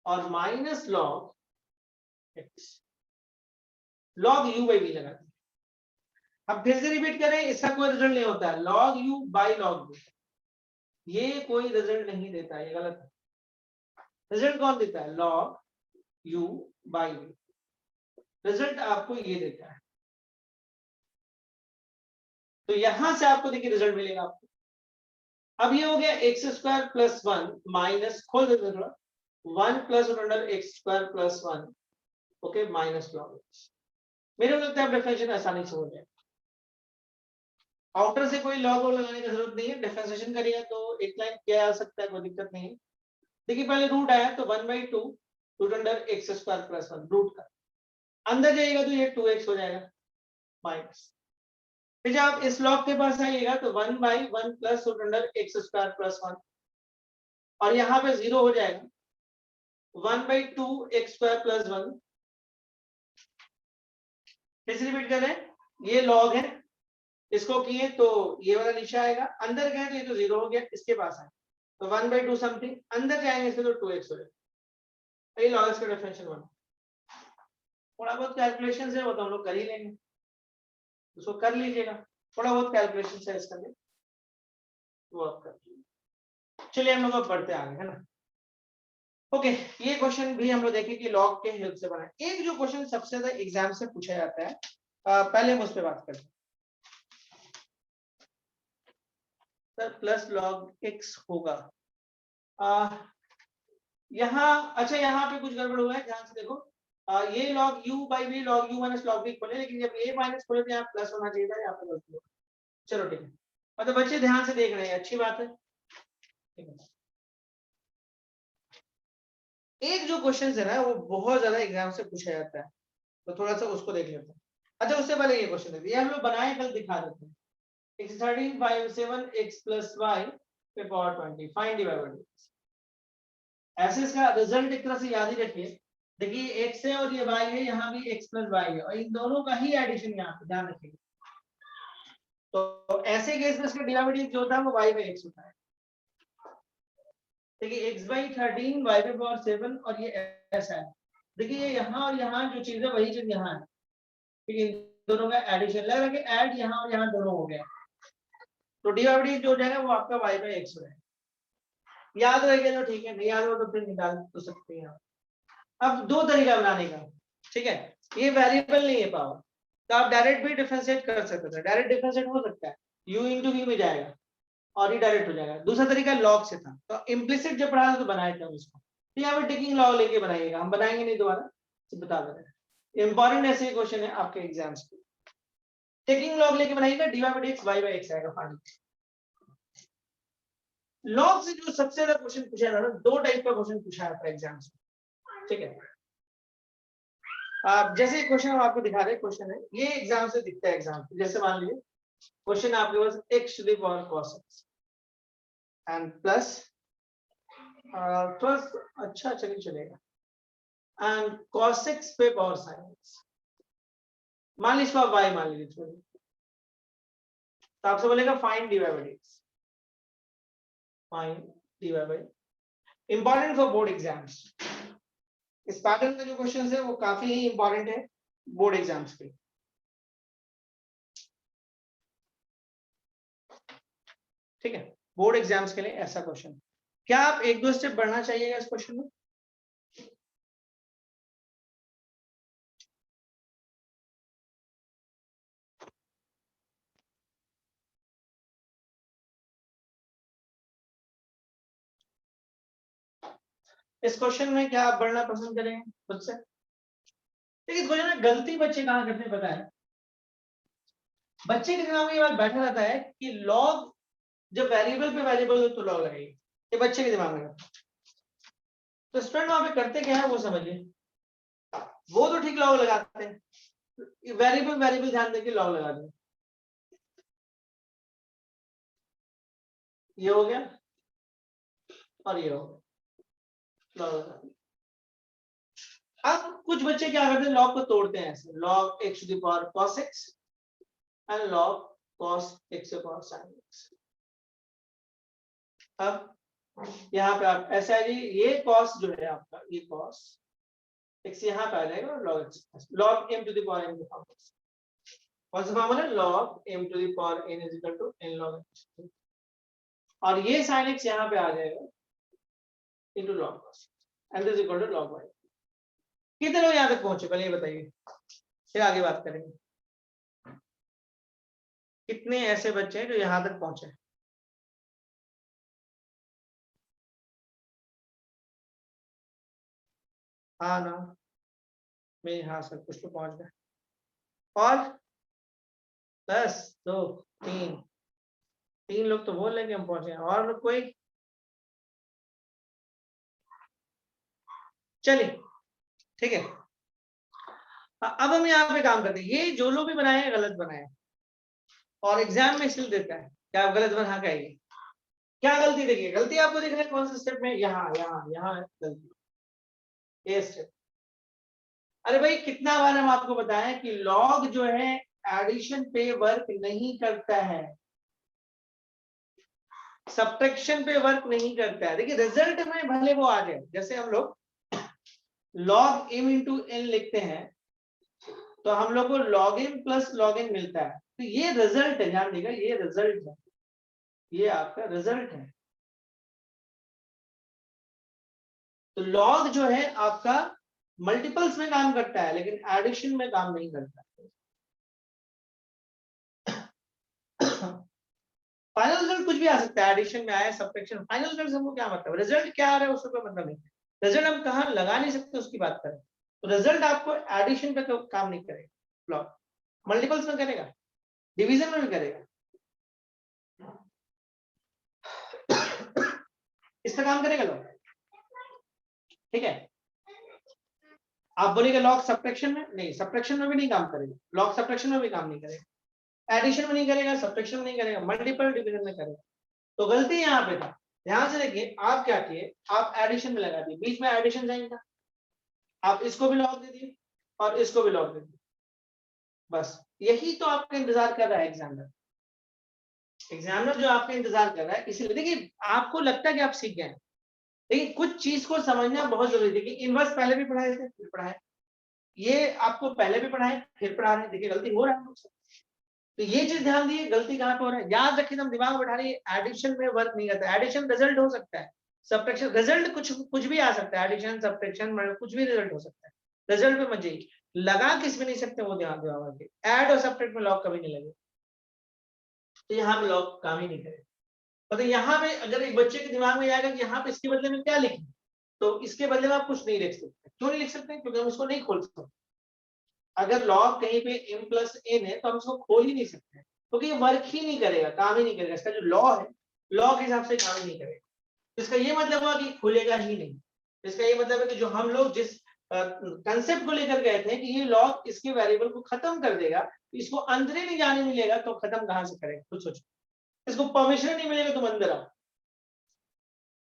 और minus log x, log u/v लगा। अब फिर से रिपीट करें, इसका कोई रिजल्ट नहीं होता है, log u/log v, ये कोई रिजल्ट नहीं देता, ये गलत है। रिजल्ट कौन देता है, log u/v, रिजल्ट आपको ये देता है। तो यहां से आपको देखिए रिजल्ट मिलेगा आपको। अब ये हो गया x² + 1 माइनस, खोल देते थोड़ा, 1 + x² + 1, okay, minus log x। मेरे को लगता है डिफरेंशिएशन आसानी से हो जाएगा, आउटर से कोई लॉग लगाने की जरूरत नहीं है, डिफरेंशिएशन करिए तो एक लाइन क्या आ सकता है, कोई दिक्कत नहीं है। देखिए पहले रूट आया तो 1/2 √x² + 1 रूट का, अंदर जाइएगा तो ये 2x हो जाएगा माइनस, फिर जब आप इस लॉग के पास आइएगा तो 1/1 + √x² + 1 और यहाँ पे 0 हो जाएगा, 1/2 x² + 1। फिर से रिपीट करें, ये लॉग है, इसको किए तो ये वाला नीचे आएगा, अंदर गए तो ये तो 0 हो गया, इसके पास आए तो 1/2 समथिंग, अंदर जाएंगे इसमें तो 2x हो जाएगा। ये लॉग इसका डिफरेंशियल वन, थोड़ा बहुत कैलकुलेशन है वो तो हम लोग कर ही लेंगे, उसको कर लीजिएगा, थोड़ा बहुत कैलकुलेशन है इसका लिए वो आप कर लीजिए। चलिए हम लोग अब बढ़ते आगे, है ना। ओके, ये क्वेश्चन भी हम लोग देखें कि लॉग के हेल्प से बना है। एक जो क्वेश्चन सबसे ज्यादा एग्जाम से पूछा जाता है, पहले हम उस पर बात करते हैं। सर प्लस log x होगा, यहाँ अच्छा यहाँ पे कुछ गड़बड़ हुआ है, ध्यान से देखो, ये log u/v log u - log v खोले, लेकिन जब a माइनस खोले तो यहाँ प्लस होना चाहिए था, यहाँ पे गलती हो। चलो ठीक है, मतलब बच्चे ध्यान से देख रहे हैं, अच्छी बात है। ठीक है, एक जो क्वेश्चन है ना वो बहुत ज्यादा एग्जाम से पूछा जाता है, तो थोड़ा सा उसको देख लेते हैं। अच्छा उससे पहले ये क्वेश्चन है, ये हम लोग बनाए कल दिखा देते हैं। x 13 5 7 x + y पे power 20 find dy by dx। ऐसे इसका रिजल्ट एक तरह से याद ही रखिए, देखिए x है और ये y है, यहाँ भी x + y है और इन दोनों का ही एडिशन यहाँ पे ध्यान रखिए। तो ऐसे केस में इसका डिराइवेटिव जो होता है वो y/x होता है। देखिए x/13 y/7 और ये ऐसा है, देखिए ये यहाँ और यहाँ जो चीज है वही चीज यहाँ है, ठीक है, दोनों का एडिशन लग रहा है कि ऐड यहाँ और यहाँ दोनों हो गया, तो डिराइवेटिव जो हो जाएगा वो आपका y/x हो जाएगा। याद रहेगा तो ठीक है, नहीं याद हो तो फिर निकाल तो सकते हैं। अब दो तरीका बनाने का, ठीक है, ये वेरिएबल नहीं है पावर, तो आप डायरेक्ट भी डिफरेंशिएट कर सकते हैं, डायरेक्ट डिफरेंशिएट हो सकता है, u × v में जाएगा और ये डायरेक्ट हो जाएगा। दूसरा तरीका लॉग से था, तो इम्प्लिसिट जब पढ़ा था तो बनाए थे उसको, तो यहाँ पे टेकिंग लॉग लेके बनाइएगा, हम बनाएंगे नहीं दोबारा, तो बता दे रहे हैं, इंपॉर्टेंट ऐसे क्वेश्चन है आपके एग्जाम्स के, टेकिंग लॉग लेके बनाइएगा, dy/dx y/x आएगा फाइनल। लॉग से जो सबसे ज्यादा क्वेश्चन पूछा जाता है, दो टाइप का क्वेश्चन पूछा जाता है एग्जाम्स में, ठीक है। आप जैसे क्वेश्चन हम आपको दिखा रहे हैं, क्वेश्चन है ये एग्जाम से दिखता है, एग्जाम जैसे मान लीजिए क्वेश्चन आपके पास x⁴ cos x and plus plus, अच्छा चलिए चलेगा, एंड cos x पे पावर sin x, मान लीजिए इसको आप y मान लीजिए, तो आपसे बोलेगा find dy/dx, find dy/, important for board exams. इस पैटर्न का जो क्वेश्चन है वो काफी ही इंपॉर्टेंट है बोर्ड एग्जाम्स के, ठीक है, बोर्ड एग्जाम्स के लिए ऐसा क्वेश्चन। क्या आप एक दो स्टेप बढ़ना चाहिएगा इस क्वेश्चन में? इस क्वेश्चन में क्या आप बढ़ना पसंद करेंगे खुद से? देखिए क्वेश्चन में गलती बच्चे कहाँ करते हैं पता है? बच्चे के दिमाग में ये बात बैठा रहता है कि लॉग जब वेरिएबल पे वेरिएबल हो तो लॉग लगेगी, ये बच्चे के दिमाग में है। तो स्टूडेंट वहां पे करते क्या है वो समझिए। वो तो ठीक लॉग लगाते हैं, वेरिएबल वेरिएबल ध्यान देके लॉग लगा दें। ये हो गया और ये हो गया, लॉग लगा दिया। अब कुछ बच्चे क्या करते हैं, लॉग को तोड़ते हैं ऐसे, log x to the power cos x and log cos x to the power sin x। अब यहाँ पे आप ऐसा है जी, ये cos जो है आपका, ये cos x यहाँ पे आ जाएगा और log x, log m to the power n के फॉर्म में। कौन सा formula? log m to the power n is equal to n log x, और ये sin x यहाँ पे आ जाएगा into log cos and is equal to log y। कितने लोग यहाँ तक पहुंचे पहले ये बताइए, फिर आगे बात करेंगे। कितने ऐसे बच्चे हैं जो यहाँ तक पहुंचे? हाँ ना, मैं हाँ सर कुछ तो पहुंच गए। और 10 2 3 लोग तो बोल रहे कि हम पहुंचे, और लोग कोई? चलिए ठीक है। अब हम यहाँ पे काम करते हैं, ये जो लोग भी बनाए हैं गलत बनाए और एग्जाम में इसलिए देता है कि आप गलत बना के आइए। क्या गलती देखिए, गलती आपको दिख रहा है कौन से स्टेप में? यहाँ यहाँ यहाँ गलती, ये स्टेप। अरे भाई कितना बार हम आपको बताएं कि लॉग जो है एडिशन पे वर्क नहीं करता है, सब्ट्रैक्शन पे वर्क नहीं करता है। देखिए रिजल्ट में भले वो आ जाए, जैसे हम लोग log m इंटू n लिखते हैं तो हम लोग को log m plus log n मिलता है, तो ये रिजल्ट है, ध्यान देगा ये रिजल्ट है, ये आपका रिजल्ट है। तो लॉग जो है आपका मल्टीपल्स में काम करता है लेकिन एडिशन में काम नहीं करता। फाइनल रिजल्ट कुछ भी आ सकता है, एडिशन में आया, सब्ट्रैक्शन, फाइनल रिजल्ट हमको क्या मतलब, रिजल्ट क्या आ रहा है उसका कोई मतलब नहीं। रिजल्ट हम कहाँ लगा नहीं सकते उसकी बात करें, तो रिजल्ट आपको एडिशन पे काम नहीं करेगा, लॉग मल्टीपल्स में करेगा, डिवीजन में भी करेगा, इस पे काम करेगा लॉग। ठीक है, आप बोलेंगे लॉग सब्ट्रैक्शन में नहीं, सब्ट्रैक्शन में भी नहीं काम करेगा, लॉग सब्ट्रैक्शन में भी काम नहीं करेगा, एडिशन में नहीं करेगा, सब्ट्रैक्शन में नहीं करेगा, मल्टीपल डिवीजन में करेगा। तो गलती यहाँ पे था, ध्यान से देखिए आप क्या किए, आप एडिशन में लगा दिए, बीच में एडिशन जाएगा, आप इसको भी लॉग दे दिए और इसको भी लॉग दे दिए, बस यही तो आपका इंतजार कर रहा है एग्जामिनर। एग्जामिनर जो आपका इंतजार कर रहा है, इसीलिए देखिए आपको लगता है कि आप सीख गए, लेकिन कुछ चीज को समझना बहुत जरूरी है कि इनवर्स पहले भी पढ़ाए थे फिर पढ़ाए, ये आपको पहले भी पढ़ाए फिर पढ़ा रहे हैं, देखिए गलती हो रहा है। तो ये चीज ध्यान दिए गलती कहाँ पे हो रहा है, याद रखिए, हम दिमाग में बैठा रही है एडिशन में वर्क नहीं करता, एडिशन रिजल्ट हो सकता है, सब्ट्रैक्शन रिजल्ट कुछ भी आ सकता है, एडिशन सब्ट्रैक्शन कुछ भी रिजल्ट हो सकता है, रिजल्ट पे मत जाइए, लगा किस में नहीं सकते वो ध्यान दिमाग, ऐड और सब्ट्रैक्ट में लॉग कभी नहीं लगे, तो यहाँ पे लॉग काम ही नहीं करेगा। मतलब यहाँ पे अगर एक बच्चे के दिमाग में आएगा कि यहाँ पे इसके बदले में क्या लिखें, तो इसके बदले में आप कुछ नहीं लिख सकते। क्यों नहीं लिख सकते? क्योंकि हम इसको नहीं खोल सकते। अगर लॉग कहीं पे m प्लस n है तो हम इसको खोल ही नहीं सकते, क्योंकि ये वर्क ही नहीं करेगा, काम ही नहीं करेगा, इसका जो लॉ है लॉ के हिसाब से काम ही नहीं करेगा। इसका ये मतलब हुआ कि खुलेगा ही नहीं, इसका ये मतलब है कि जो हम लोग जिस कंसेप्ट को लेकर गए थे कि ये लॉग इसके वेरिएबल को खत्म कर देगा, इसको अंदर ही नहीं जाने मिलेगा, तो खत्म कहां से करेगा खुद सोचो। इसको परमिशन नहीं मिलेगा, तुम अंदर आओ,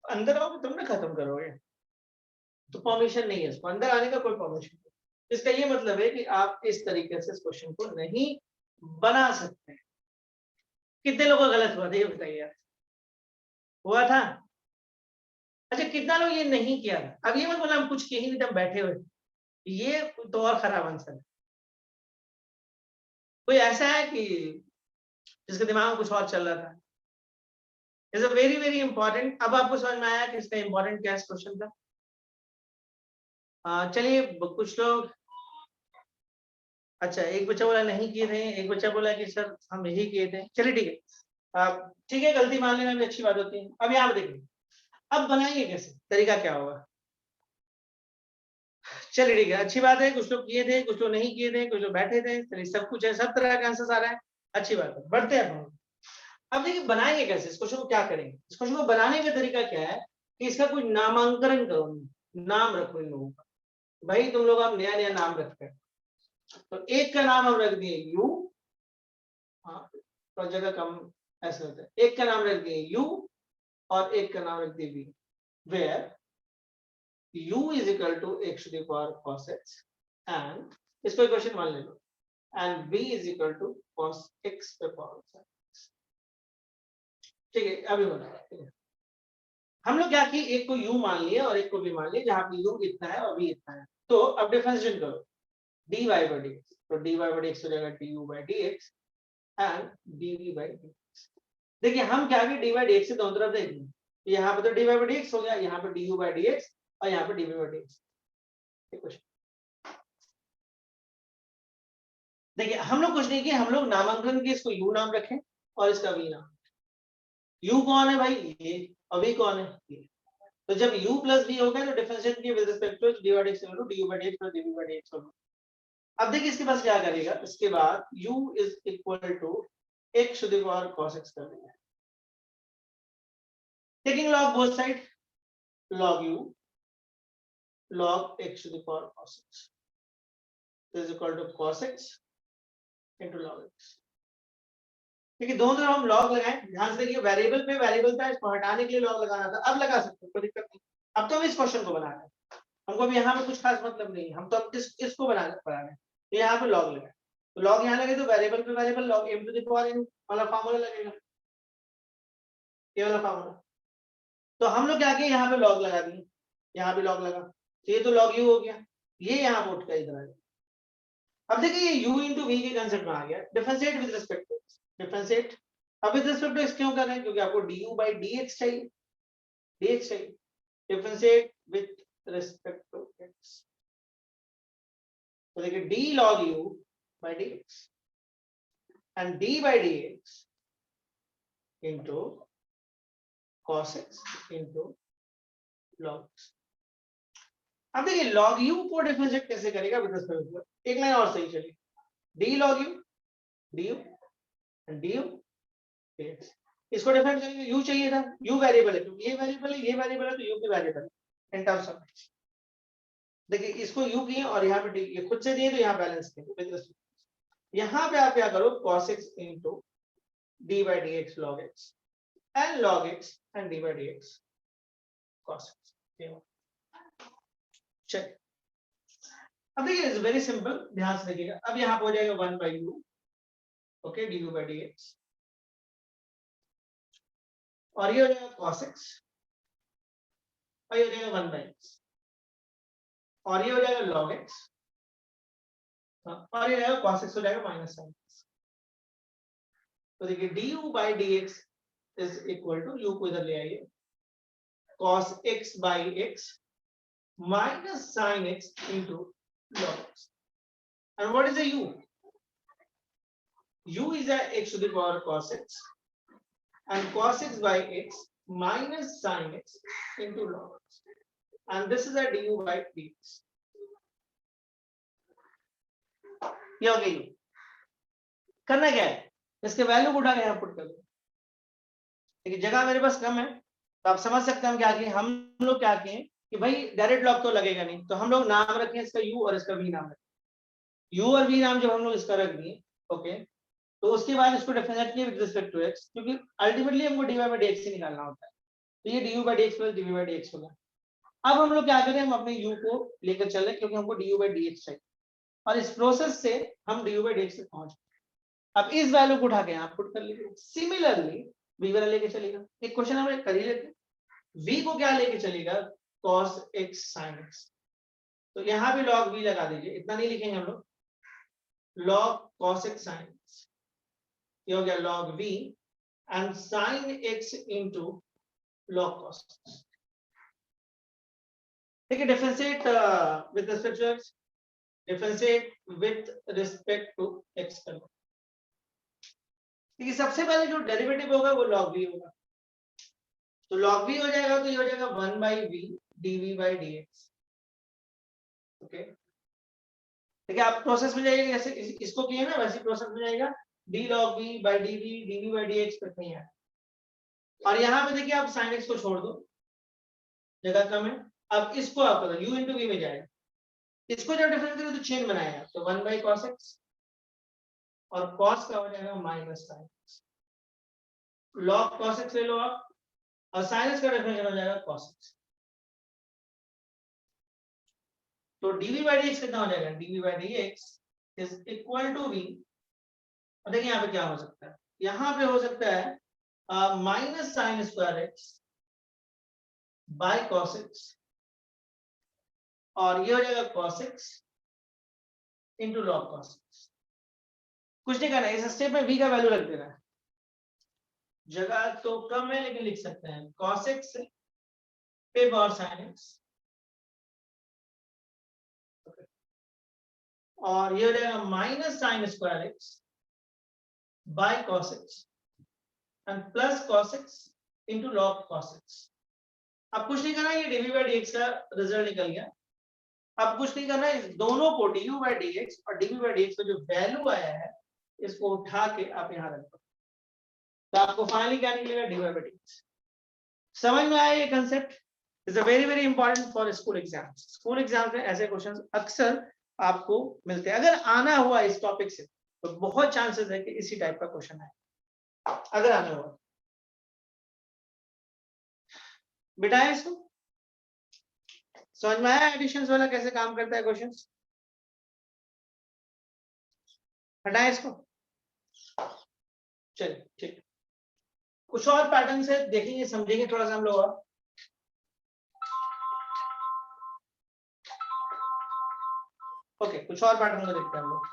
अंदर आओगे तुम ना खत्म करोगे, तो परमिशन नहीं है, इसको अंदर आने का कोई परमिशन नहीं। इसका ये मतलब है कि आप इस तरीके से इस क्वेश्चन को नहीं बना सकते। कितने लोगों का गलत हुआ था ये बताइए यार, हुआ था? अच्छा कितना लोग ये नहीं किया था? अब ये मत बोला हम कुछ किए ही नहीं, तब बैठे हुए, ये तो और खराब आंसर है। कोई ऐसा है कि जिसके दिमाग में कुछ और चल रहा था? Is a very very important. अब आपको समझ में आया कि इसका इंपॉर्टेंट क्या क्वेश्चन था। चलिए कुछ लोग, अच्छा एक बच्चा बोला नहीं किए थे, एक बच्चा बोला कि सर हम यही किए थे, चलिए ठीक है, ठीक है, गलती मान लेना भी अच्छी बात होती है। अब यहाँ देखिए, अब बनाएंगे कैसे, तरीका क्या होगा? चलिए ठीक है, अच्छी बात है। कुछ लोग किए थे, कुछ लोग नहीं किए थे, कुछ लोग बैठे थे। चलिए सब कुछ है, सब तरह का आंसर आ रहा है, अच्छी बात है। बढ़ते हैं हम। अब देखिए बनाएंगे कैसे इस क्वेश्चन को, क्या करेंगे इस क्वेश्चन को बनाने का तरीका क्या है कि इसका कोई नामांकन करो, नाम रखो इन लोगों का। भाई तुम लोग अब नया नया नाम रखते हैं, तो एक का नाम हम रख दिए यू। हाँ तो जगह कम ऐसे होता है। एक का नाम रख दिए यू और एक का नाम रख दिए v, where u is equal to x to the power cos x and इसको इक्वेशन मान ले लो, and v is equal to cos x पे पावर sin x। ठीक है, अभी बताओ हम लोग क्या किए, एक को u मान लिया और एक को v मान लिया, जहां पे u इतना है और v इतना है। तो अब डिफरेंशिएट करो dy by dx, तो dy by dx हो जाएगा du by dx and dv by dx। देखिए हम क्या किए, dy by dx से दोनों तरफ देख लें, यहाँ पे तो dy by dx हो गया, यहाँ पे du by dx और यहाँ पे dv by dx। देखिए हम लोग कुछ नहीं किए, हम लोग नामांकन के इसको u नाम रखें और इसका v नाम। u कौन है भाई, ये, और v कौन है, ये। तो जब u प्लस v हो गया तो डिफरेंशिएट किए with respect to dy by dx equal to du by dx plus dv by dx होगा। अब देखिए इसके पास क्या करेगा, इसके बाद u is equal to x to the power cos x कर देंगे, taking log both side, log u log x to the power cos x is equal to cos x into log x। देखिए दोनों तरफ हम log लगाएं, ध्यान से देखिए वेरिएबल पे वेरिएबल था, इसको हटाने के लिए log लगाना था, अब लगा सकते हो, कोई दिक्कत नहीं। अब तो हम इस क्वेश्चन को बना रहे हैं, हमको भी यहाँ पे कुछ खास मतलब नहीं है, हम तो अब इसको बना रहे हैं। तो यहाँ पे log लगाए, तो log यहाँ लगे तो वेरिएबल पे variable log m to the power n वाला फार्मूला लगेगा, ये वाला फार्मूला। तो हम लोग क्या किए, यहाँ पे log लगा दिए, यहाँ पे log लगा, तो ये तो log u हो गया, ये यहाँ पे उठ कर इधर आ गया। अब देखिए ये u into v के कांसेप्ट में आ गया, differentiate with respect to x, differentiate अब विद रिस्पेक्ट टू x क्यों कर रहे हैं, क्योंकि आपको du by dx चाहिए, dx चाहिए, differentiate with respect to x। तो देखिए d log u by dx and d by dx into cos x into log x। अब देखिए log u को डिफरेंशिएट कैसे करेगा विद रिस्पेक्ट टू, एक लाइन और सही चलिए, d log u du and du dx, इसको डिफरेंट करेंगे, u चाहिए था, u वेरिएबल है, क्योंकि ये वेरिएबल है, ये वेरिएबल है, तो u भी वेरिएबल है इन टर्म्स ऑफ। देखिए इसको u किए और यहाँ पे ये खुद से दिए तो यहाँ बैलेंस किए, यहाँ पे आप क्या करो cos x into d by dx log x and log x and d by dx cos x। चलिए अब देखिए इज वेरी सिंपल, ध्यान से देखिएगा, अब यहाँ पे हो जाएगा 1 by u, okay, du by dx, और ये हो जाएगा cos x और ये हो जाएगा 1 by x, और ये हो जाएगा log x और ये जाएगा cos x हो जाएगा माइनस sin x। तो देखिए du by dx is equal to, u को इधर ले आइए, cos x by x minus sin x into log x। And what is the u? U is a x to the power cos x and cos x by x minus sin x into log x, and this is a du by dx। ये हो गई, करना क्या है, इसके value को उठा के यहाँ पुट कर दो। देखिए जगह मेरे पास कम है तो आप समझ सकते हैं हम क्या किए, हम लोग क्या किए कि भाई डायरेक्ट लॉग तो लगेगा नहीं, तो हम लोग नाम रखें इसका u और इसका v नाम रखें, u और v नाम जब हम लोग इसका रख दिए, ओके, तो उसके बाद इसको डिफरेंशिएट किए विद रिस्पेक्ट टू x, क्योंकि अल्टीमेटली हमको dy by dx से निकालना होता है, तो ये du by dx plus dv by dx होगा। अब हम लोग क्या करें, हम अपने u को लेकर चले, क्योंकि हमको du by dx चाहिए, और इस प्रोसेस से हम du by dx तक पहुंच गए। अब इस वैल्यू को उठा के यहाँ पुट कर लीजिए, सिमिलरली v वाला लेके चलेगा, एक क्वेश्चन हम कर ही लेते, v को क्या लेके चलेगा, cos x sin x, तो यहाँ भी log v लगा दीजिए, इतना नहीं लिखेंगे हम लोग, log cos x sin x, ये हो गया log v and sin x into log cos x। ठीक है, differentiate with respect to x, differentiate with respect to x करना। देखिए सबसे पहले जो डेरिवेटिव होगा वो log v होगा, तो log v हो जाएगा, तो ये हो जाएगा 1 by v dv by dx, okay, देखिए आप प्रोसेस में जाइएगा, जैसे इसको किए ना वैसे प्रोसेस में जाएगा, d log b by d b, d b by d x तक नहीं है। और यहाँ पे देखिए आप साइन एक्स को छोड़ दो, जगह कम है। अब इसको आप पता u इंटू वी में जाएगा, इसको जब डिफरेंस करें तो चेन बनाएगा, तो 1 बाई कॉस एक्स और कॉस का हो जाएगा minus sine x, log cos x ले लो आप, और साइन एक्स का डिफरेंशियल हो जाएगा कॉस एक्स। तो dv बाई डी एक्स कितना हो जाएगा, dv by d x is equal to v। और देखिए यहाँ पे क्या हो सकता है, यहाँ पे हो सकता है minus sine square x by cos x, और ये हो जाएगा cos x into log cos x. कुछ नहीं करना है, इस स्टेप में v का वैल्यू रख देना है, जगह तो कम है लेकिन लिख सकते हैं कॉस एक्स पे पावर साइन एक्स, और ये हो जाएगा minus sine square x by cos x and plus cos x into log cos x. अब कुछ नहीं करना, ये dv बाई dx का रिजल्ट निकल गया। अब कुछ नहीं करना, इस दोनों को du बाई dx और dv बाई dx का जो वैल्यू आया है इसको उठा के आप यहाँ रख दो, तो आपको फाइनली क्या निकलेगा, dy बाई dx। समझ में आया ये concept? Is a very very important for school exams. School exam में ऐसे क्वेश्चंस अक्सर आपको मिलते हैं, अगर आना हुआ इस टॉपिक से तो बहुत चांसेस है कि इसी टाइप का क्वेश्चन आए, अगर आना हुआ। बिठाएं इसको, समझ में आया एडिशंस वाला कैसे काम करता है क्वेश्चन? हटाएं इसको, चलिए ठीक। कुछ और पैटर्न से देखेंगे समझेंगे थोड़ा सा हम लोग और। ओके, कुछ और पैटर्न को देखते हैं हम लोग।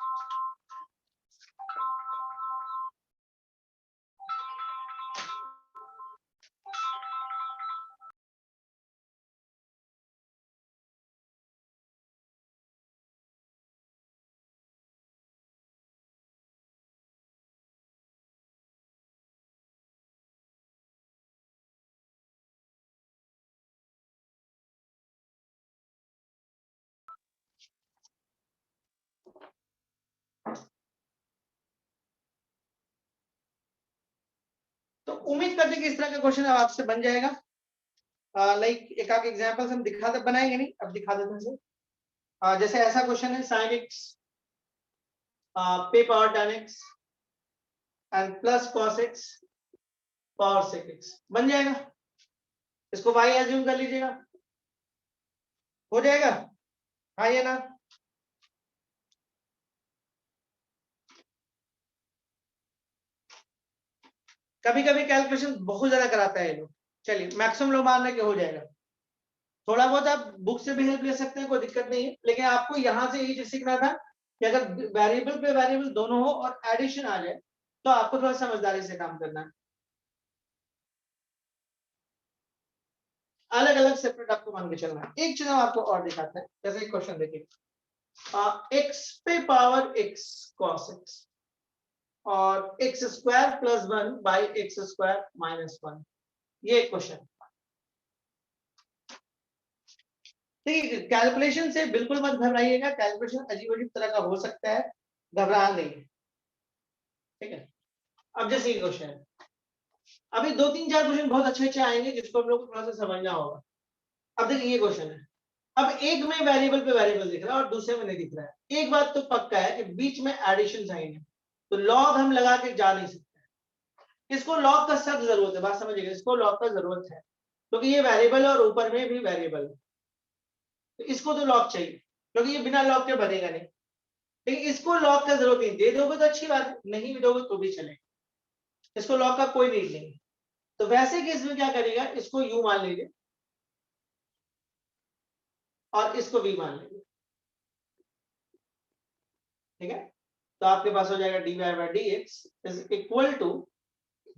तो उम्मीद करते हैं कि इस तरह का क्वेश्चन अब आपसे बन जाएगा। लाइक एक आध एग्जांपल्स हम बनाएंगे नहीं, अब दिखा देते हैं सर। जैसे ऐसा क्वेश्चन है sin x पे power tan x and plus cos x power sec x, बन जाएगा। इसको y एज्यूम कर लीजिएगा, हो जाएगा, हाँ या ना? कभी कभी कैलकुलेशन बहुत ज्यादा कराता है ये लोग, चलिए मैक्सिमम लोग मान रहे कि हो जाएगा। थोड़ा बहुत आप बुक से भी हेल्प ले सकते हैं, कोई दिक्कत नहीं है, लेकिन आपको यहाँ से ये सीखना था कि अगर वेरिएबल पे वेरिएबल दोनों हो और एडिशन आ जाए तो आपको थोड़ा समझदारी से काम करना है। अलग अलग सेपरेट आपको मान के चलना है। एक चीज हम आपको और दिखाते हैं, जैसे एक क्वेश्चन देखिए, x पे पावर x cos x और x square plus 1 by x square minus 1, ये क्वेश्चन। देखिए कैलकुलेशन से बिल्कुल मत घबराइएगा, कैलकुलेशन अजीब अजीब तरह का हो सकता है, घबरा नहीं, ठीक है। अब जैसे ये क्वेश्चन है, अभी 2-3-4 क्वेश्चन बहुत अच्छे अच्छे आएंगे जिसको हम लोग को थोड़ा सा समझना होगा। अब देखिए ये क्वेश्चन है, अब एक में वेरिएबल पे वेरिएबल दिख रहा है और दूसरे में नहीं दिख रहा है। एक बात तो पक्का है कि बीच में एडिशन साइन है, तो लॉग हम लगा के जा नहीं सकते। इसको लॉग का सख्त जरूरत है, बात समझिएगा, इसको लॉग का जरूरत है क्योंकि ये वेरिएबल है और ऊपर में भी वेरिएबल है, तो इसको तो लॉग चाहिए क्योंकि ये बिना लॉग के बनेगा नहीं। लेकिन इसको लॉग का जरूरत नहीं, दे दोगे तो अच्छी बात है, नहीं भी दोगे तो भी चलेगा, इसको लॉग का कोई नीड नहीं। तो वैसे केस में क्या करेगा, इसको यू मान लीजिए और इसको v मान लीजिए, ठीक है। तो आपके पास हो जाएगा dy by dx is equal to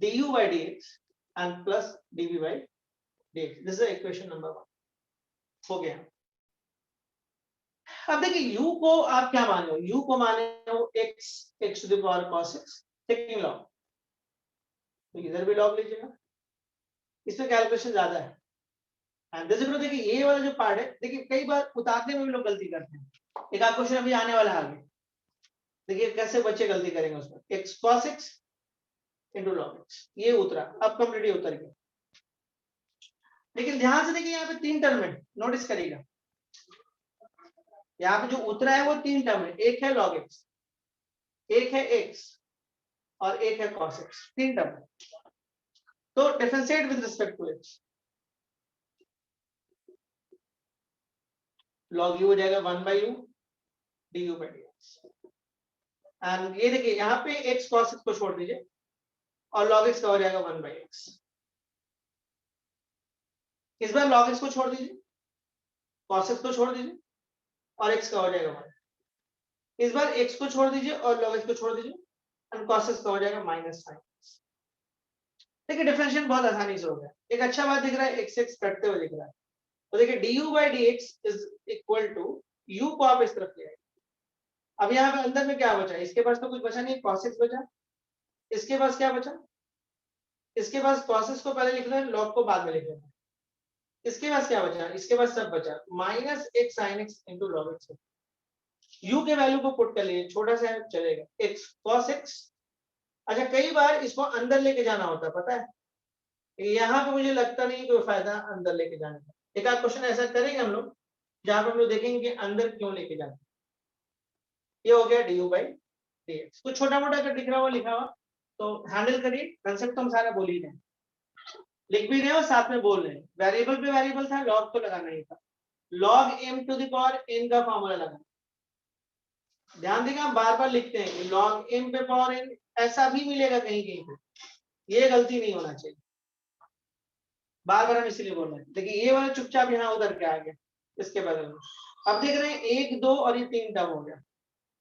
du by dx and plus dv by dx। This is equation number 1, हो गया। अब देखिए u को आप क्या मान रहे हो, u को माने हो x to the power cos x, taking log, तो इधर भी लॉग लीजिएगा, इसमें कैलकुलेशन ज्यादा है, देखिए ये वाला जो पार्ट है, देखिए कई बार उतारने में भी लोग गलती करते हैं। एक आध क्वेश्चन अभी आने वाला है आगे, देखिए कैसे बच्चे गलती करेंगे उसमें। x cos x into log x, ये उतरा, अब कंप्लीटली उतर गया। लेकिन ध्यान से देखिए यहाँ पे 3 टर्म है, नोटिस करिएगा। यहाँ पे जो उतरा है वो 3 टर्म है, एक है log x, एक है x और एक है cos x, 3 टर्म। तो differentiate with respect to x, log u हो जाएगा 1/u du by dx। And ये देखिए यहाँ पे x cos x को छोड़ दीजिए और log x का हो जाएगा 1/x। इस बार log x को छोड़ दीजिए, cos x को छोड़ दीजिए और x का हो जाएगा 1। इस बार x को छोड़ दीजिए और log x को छोड़ दीजिए और cos x का हो जाएगा -sin। देखिए डिफरेंशिएट बहुत आसानी से हो गया। एक अच्छा बात दिख रहा है, x x कटते हुए दिख रहा है। तो देखिए du by dx is equal to u को आप इस तरफ ले आइए। अब यहाँ पे अंदर में क्या बचा, इसके पास तो कुछ बचा नहीं, cos x बचा। इसके पास क्या बचा, इसके पास cos x को पहले लिखना है, log को बाद में लिखना है। इसके पास क्या बचा, इसके पास सब बचा -x sin x into log x। u के वैल्यू को पुट कर लिए, छोटा सा चलेगा, x cos x। अच्छा कई बार इसको अंदर लेके जाना होता है, पता है, यहाँ पे मुझे लगता नहीं कोई फायदा अंदर लेके जाने का। एक आध क्वेश्चन ऐसा करेंगे हम लोग जहां पर हम लोग देखेंगे कि अंदर क्यों लेके जाना। ये हो गया du by dx। कुछ छोटा मोटा अगर दिख रहा हो लिखा हुआ तो हैंडल करिए, कंसेप्ट तो हम सारा बोल ही रहे हैं, लिख भी रहे हो साथ में बोल रहे हैं। वेरिएबल पे वेरिएबल था, लॉग तो लगाना ही था, log m to the power n का फॉर्मूला लगाना। ध्यान देगा हम बार बार लिखते हैं कि log m पे पावर n, ऐसा भी मिलेगा कहीं कहीं पे, ये गलती नहीं होना चाहिए, बार बार हम इसीलिए बोल रहे हैं। देखिए ये वाला चुपचाप यहाँ उधर के आ गया इसके बदल में। अब देख रहे हैं 1 2 और ये 3 टर्म हो गया।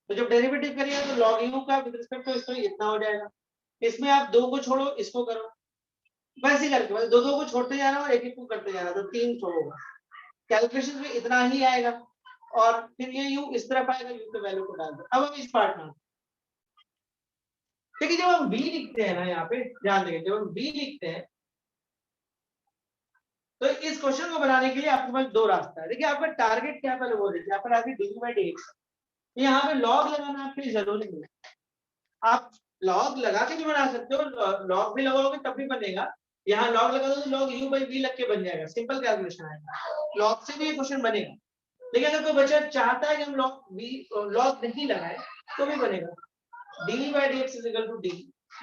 तो जब डेरिवेटिव करिए तो log u का विद रिस्पेक्ट टू इसको इतना हो जाएगा। इसमें आप 2 को छोड़ो, इसको करो, वैसे ही करके बस 2 2 को छोड़ते जाना और 1 1 को करते जाना, तो 3 होगा। कैलकुलेशन में इतना ही आएगा और फिर ये u इस तरफ आएगा, u के वैल्यू को डाल दो। अब हम इस पार्ट में देखिए, जब हम b लिखते हैं ना, यहाँ पे ध्यान देंगे, जब हम b लिखते हैं तो इस क्वेश्चन को बनाने के लिए आपके पास 2 रास्ता है। देखिए आपका टारगेट क्या पहले वो देखिए, यहाँ पर आगे du by dx, यहाँ पे log लगाना आपके लिए जरूरी नहीं है। आप log लगा के भी बना सकते हो, log भी लगाओगे तब भी बनेगा। यहाँ log लगा दो तो log u by v लग के बन जाएगा, सिंपल कैलकुलेशन आएगा, log से भी ये क्वेश्चन बनेगा। लेकिन अगर कोई बच्चा चाहता है कि हम log नहीं लगाए तो भी बनेगा। d by dx is equal to d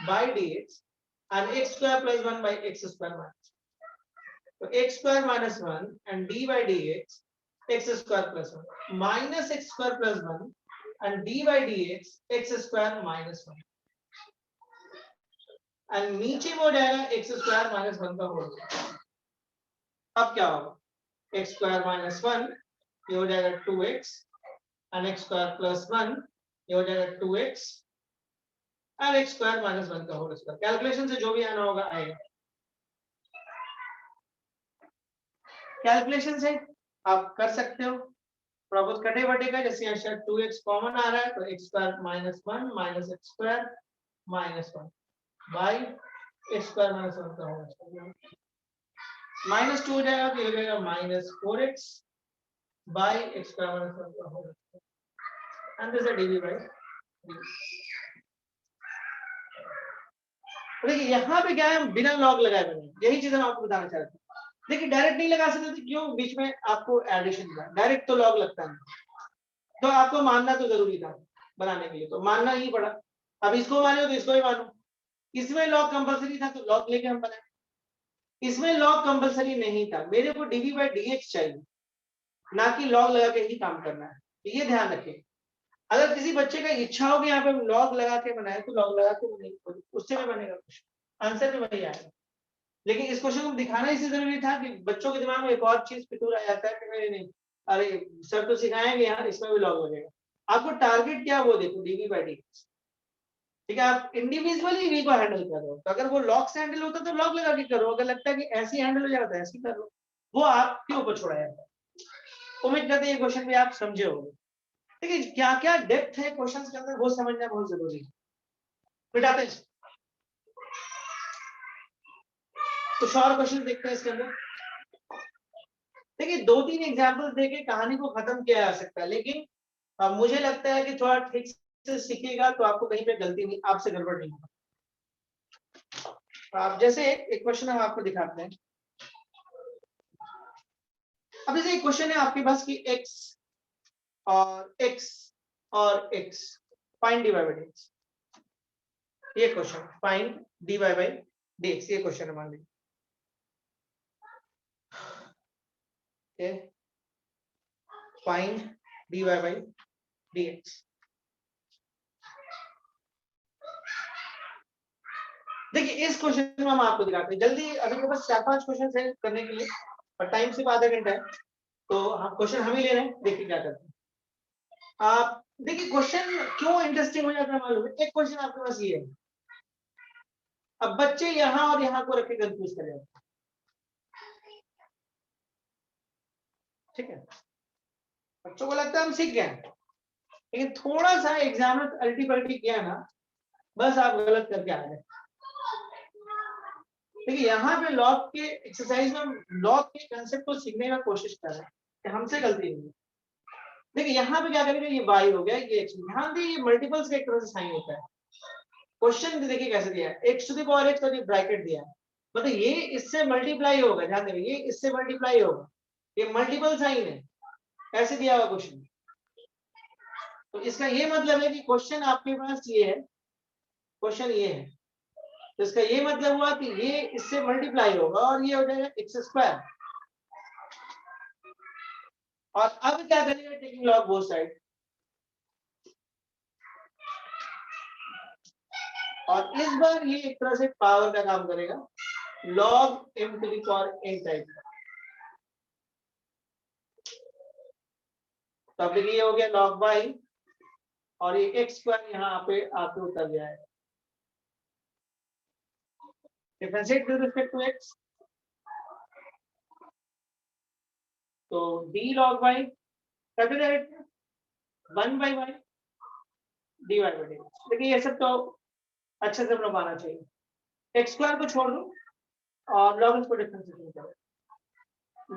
by dx and x square plus 1 by x square minus। तो x square minus 1 and d by dx x square plus 1 minus x square plus 1 and d by dx x square minus 1 and नीचे में हो जाएगा x square minus 1 का whole. अब क्या होगा, x square minus 1 ये हो जाएगा 2x and x square plus 1 ये हो जाएगा 2x और x square minus 1 का होल स्क्वायर। कैलकुलेशन से जो भी आना होगा आएगा, कैलकुलेशन से आप कर सकते हो। थोड़ा बहुत कटे बटे का, जैसे यहाँ शायद 2x कॉमन आ रहा है तो x square minus 1 minus x square minus 1 by x square minus 1 का होल स्क्वायर, माइनस 2 हो जाएगा तो ये हो जाएगा minus 4x by x square minus 1 का whole square and this is dv by dx। देखिए यहाँ पे क्या है, हम बिना लॉग लगाए बने, यही चीज हम आपको बताना चाहते हैं। देखिए डायरेक्ट नहीं लगा सकते थे, क्यों, बीच में आपको एडिशन था, डायरेक्ट तो लॉग लगता नहीं, तो आपको मानना तो जरूरी था बनाने के लिए, तो मानना ही पड़ा। अब इसको मानो तो इसको ही मानो। इसमें लॉग कंपलसरी था तो लॉग लेके हम बनाए, इसमें लॉग कंपलसरी नहीं था, मेरे को dv by dx चाहिए, ना कि लॉग लगा के ही काम करना है, तो ये ध्यान रखें। अगर किसी बच्चे का इच्छा हो कि यहाँ पे लॉग लगा के बनाए तो लॉग लगा के नहीं, उससे भी बनेगा क्वेश्चन, आंसर भी वही आएगा। लेकिन इस क्वेश्चन को दिखाना इसलिए जरूरी था कि बच्चों के दिमाग में एक और चीज फितूर आ जाता है कि नहीं, अरे सर तो सिखाएंगे यार, इसमें भी लॉग हो जाएगा। आपको टारगेट क्या वो देखो, dv by dx, ठीक है। आप इंडिविजुअली v को हैंडल कर रहे हो, तो अगर वो लॉग से हैंडल होता तो लॉग लगा के करो, अगर लगता है कि ऐसे हैंडल हो जाता है ऐसे कर लो, वो आपके ऊपर छोड़ा जाता है। उम्मीद करते हैं ये क्वेश्चन भी आप समझे होंगे। देखिए क्या क्या डेप्थ है क्वेश्चंस के अंदर, वो समझना बहुत जरूरी है। मिटाते हैं कुछ और क्वेश्चन देखते हैं इसके अंदर। देखिए 2-3 एग्जाम्पल देके कहानी को खत्म किया जा सकता है, लेकिन मुझे लगता है कि थोड़ा ठीक से सीखिएगा तो आपको कहीं पे गलती नहीं, आपसे गड़बड़ नहीं होगा। आप जैसे एक क्वेश्चन हम आपको दिखाते हैं। अब जैसे एक क्वेश्चन है आपके पास कि x और x find dy by dx, ये question find dy by dx, ये क्वेश्चन है मान लीजिए। Find dy by dx। देखिए इस क्वेश्चन में हम आपको दिखाते हैं जल्दी, अभी मेरे पास 4-5 क्वेश्चन है करने के लिए और टाइम सिर्फ आधा घंटा है, तो हम क्वेश्चन हम ही ले रहे हैं, देखिए क्या करते हैं। आप देखिए क्वेश्चन क्यों इंटरेस्टिंग हो जाता है मालूम है, एक क्वेश्चन आपके पास ये है, अब बच्चे यहाँ और यहाँ को रखे कंफ्यूज कर जाते हैं, ठीक है, बच्चों को लगता है हम सीख गए, लेकिन थोड़ा सा एग्जाम में अल्टी पल्टी किया ना, बस आप गलत करके आ गए। देखिए यहाँ पे लॉग के एक्सरसाइज में हम लॉग के कंसेप्ट को सीखने का कोशिश कर रहे हैं कि हमसे गलती नहीं है। देखिए यहाँ पे क्या करेंगे, ये y हो गया, ये x, ध्यान दिए ये मल्टीपल्स का एक तरह से साइन होता है। क्वेश्चन देखिए कैसे दिया है, x to the power x और ये ब्रैकेट दिया है, मतलब ये इससे मल्टीप्लाई होगा, ध्यान देंगे ये इससे मल्टीप्लाई होगा, ये मल्टीपल साइन है, ऐसे दिया हुआ क्वेश्चन। तो इसका ये मतलब है कि क्वेश्चन आपके पास ये है, क्वेश्चन ये है, तो इसका ये मतलब हुआ कि ये इससे मल्टीप्लाई होगा और ये हो जाएगा एक्स स्क्वायर। और अब क्या करेंगे, टेकिंग लॉग बोथ साइड, और इस बार ये एक तरह से पावर का काम करेगा, log m to the power n type का। तो अब ये हो गया log y और ये x स्क्वायर यहाँ पे आके उतर गया है, differentiate with respect to x, तो d log y कैसे जाएगा 1 by y dy by dx। देखिए ये सब तो अच्छे से बनाना चाहिए, x स्क्वायर को छोड़ दो और log x को डिफरेंशिएट करो,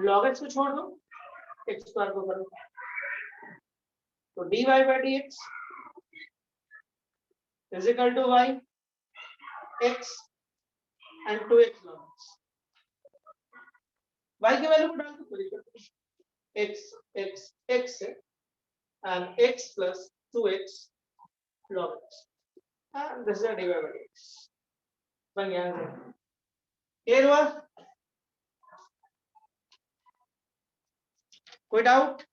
log x को छोड़ दो x स्क्वायर को करो, तो dy by dx is equal to y x and 2x log x। y की वैल्यू को डाल दो, x x x and x plus 2x log x and this is a dy by dx बन गया है। क्लियर हुआ, कोई doubt?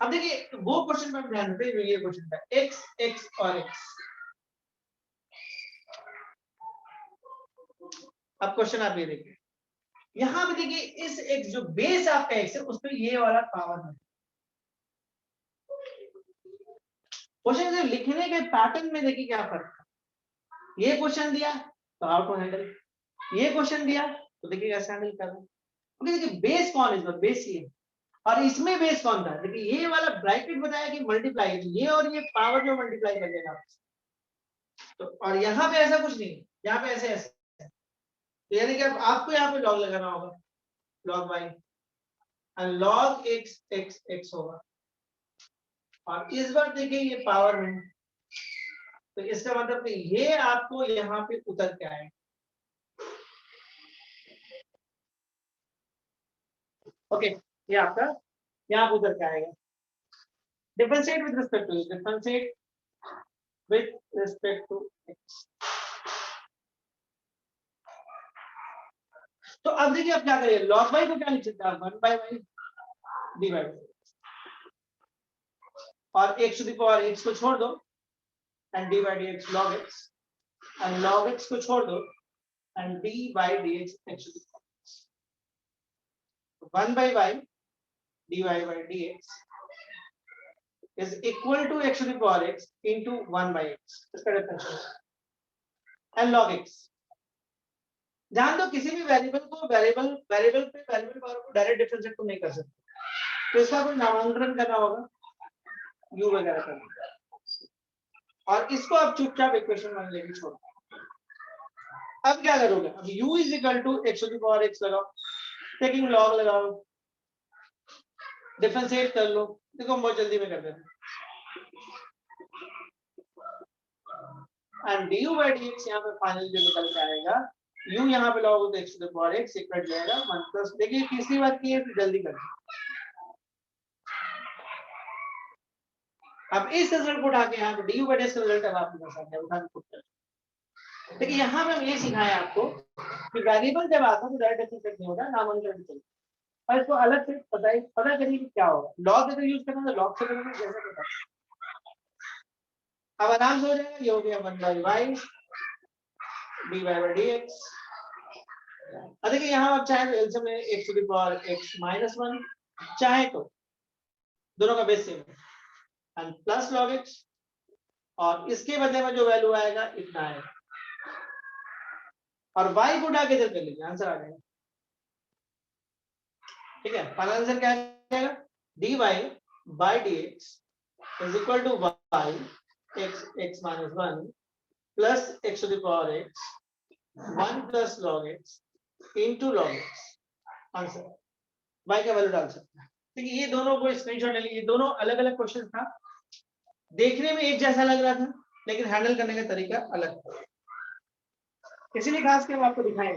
अब देखिए वो क्वेश्चन पर ध्यान दें जो ये क्वेश्चन था, x x और x। अब क्वेश्चन आप ये देखिए, यहां पे देखिए इस x जो बेस आपका x है उस पर ये वाला पावर है। क्वेश्चन से लिखने के पैटर्न में देखिए क्या फर्क है, ये क्वेश्चन दिया तो हाउ टू हैंडल, ये क्वेश्चन दिया तो देखिए कैसे हैंडल करना। देखिए बेस कौन है, बेस ये, और इसमें बेस कौन था, देखिए ये वाला ब्रैकेट बताया कि मल्टीप्लाई, ये और ये पावर जो मल्टीप्लाई कर देगा, तो और यहाँ पे ऐसा कुछ नहीं, यहाँ पे ऐसे ऐसे, तो यानी कि अब आपको यहाँ पे लॉग लगाना होगा, log y and log x x x होगा, और इस बार देखिए ये पावर में, तो इसका मतलब कि ये आपको यहाँ पे उतर के आएगा। ओके ये आपका यहाँ पे उतर के आएगा, differentiate with respect to, differentiate with respect to x. तो अब देखिए अब क्या करिए, लॉग वाई को क्या लिख सकते हैं, 1 by y डिवाइड, और x to the power x को छोड़ दो and d by d x log x, and log x को छोड़ दो and d by d x x to the power 1 by y dy by dx is equal to x to the power x into 1 by x, इसका differential and log x। ध्यान दो किसी भी variable को variable power को direct differentiate तो नहीं कर सकते, तो इसका कोई नामकरण करना होगा, u वगैरह करना, और इसको आप चुपचाप इक्वेशन 1 लेके छोड़, अब क्या करोगे, अब u is equal to x to the power x लगाओ, टेकिंग लॉग लगाओ, डिफरेंशिएट कर लो। देखो हम बहुत जल्दी में कर देते हैं। एंड du by dx यहाँ पे फाइनल जो निकल के आएगा, u यहाँ पे लगाओ तो x to the power x equal जाएगा 1 प्लस। देखिए तीसरी बात की है तो जल्दी कर दो। अब इस रिजल्ट को उठा के यहाँ पे du by dx का रिजल्ट अब आपके पास आ गया, उठा के पुट कर। देखिए यहाँ पे हम ये सिखाया आपको कि वेरिएबल जब आता है तो डायरेक्ट डिफरेंशिएट नहीं होता, नामांकन चलता है। और इसको अलग से पता करिए कि क्या होगा। लॉग अगर यूज करना तो लॉग से करेंगे जैसे पता। अब आराम से हो जाएगा, ये हो गया 1 by y dy by dx। अब देखिए यहाँ आप चाहे तो एलसीएम में x to the power x minus 1, चाहे तो दोनों का बेस सेम है एंड प्लस log x, और इसके बदले में जो वैल्यू आएगा इतना आएगा, और y को उठा के इधर कर लीजिए, आंसर आ जाएगा। ठीक है, फाइनल आंसर क्या आ जाएगा, dy by dx is equal to y x minus 1 plus x to the power x 1 plus log x into log x। Answer y का वैल्यू डाल सकते हैं। देखिए ये दोनों को स्क्रीनशॉट ले लीजिए, दोनों अलग अलग क्वेश्चन था, देखने में एक जैसा लग रहा था लेकिन हैंडल करने का तरीका अलग था, इसीलिए खास कर हम आपको दिखाएं।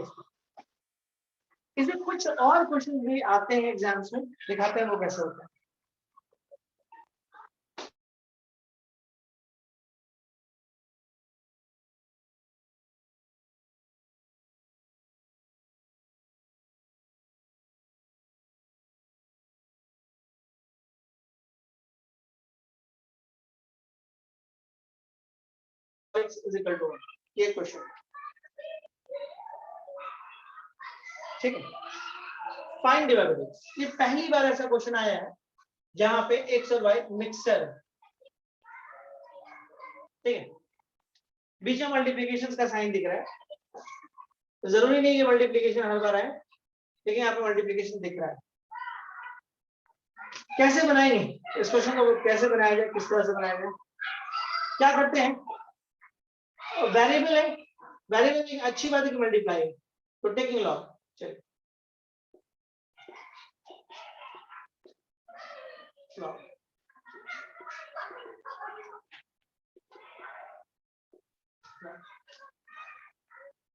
इसमें कुछ और क्वेश्चन भी आते हैं एग्जाम्स में, दिखाते हैं वो कैसे होता है। x is equal to 1, ये क्वेश्चन, ठीक है। फाइंड डेरिवेटिव्स, ये पहली बार ऐसा क्वेश्चन आया है जहां पे x और y मिक्सचर है, ठीक है। बीच में मल्टीप्लिकेशन का साइन दिख रहा है, तो जरूरी नहीं है मल्टीप्लिकेशन हर बार आए, लेकिन यहाँ पे मल्टीप्लिकेशन दिख रहा है। कैसे बनाएंगे इस क्वेश्चन को, कैसे बनाया जाए, किस तरह से बनाया जाए, क्या करते हैं, वेरिएबल है, वेरिएबल की अच्छी बात है कि मल्टीप्लाई है, तो टेकिंग लॉग, चलिए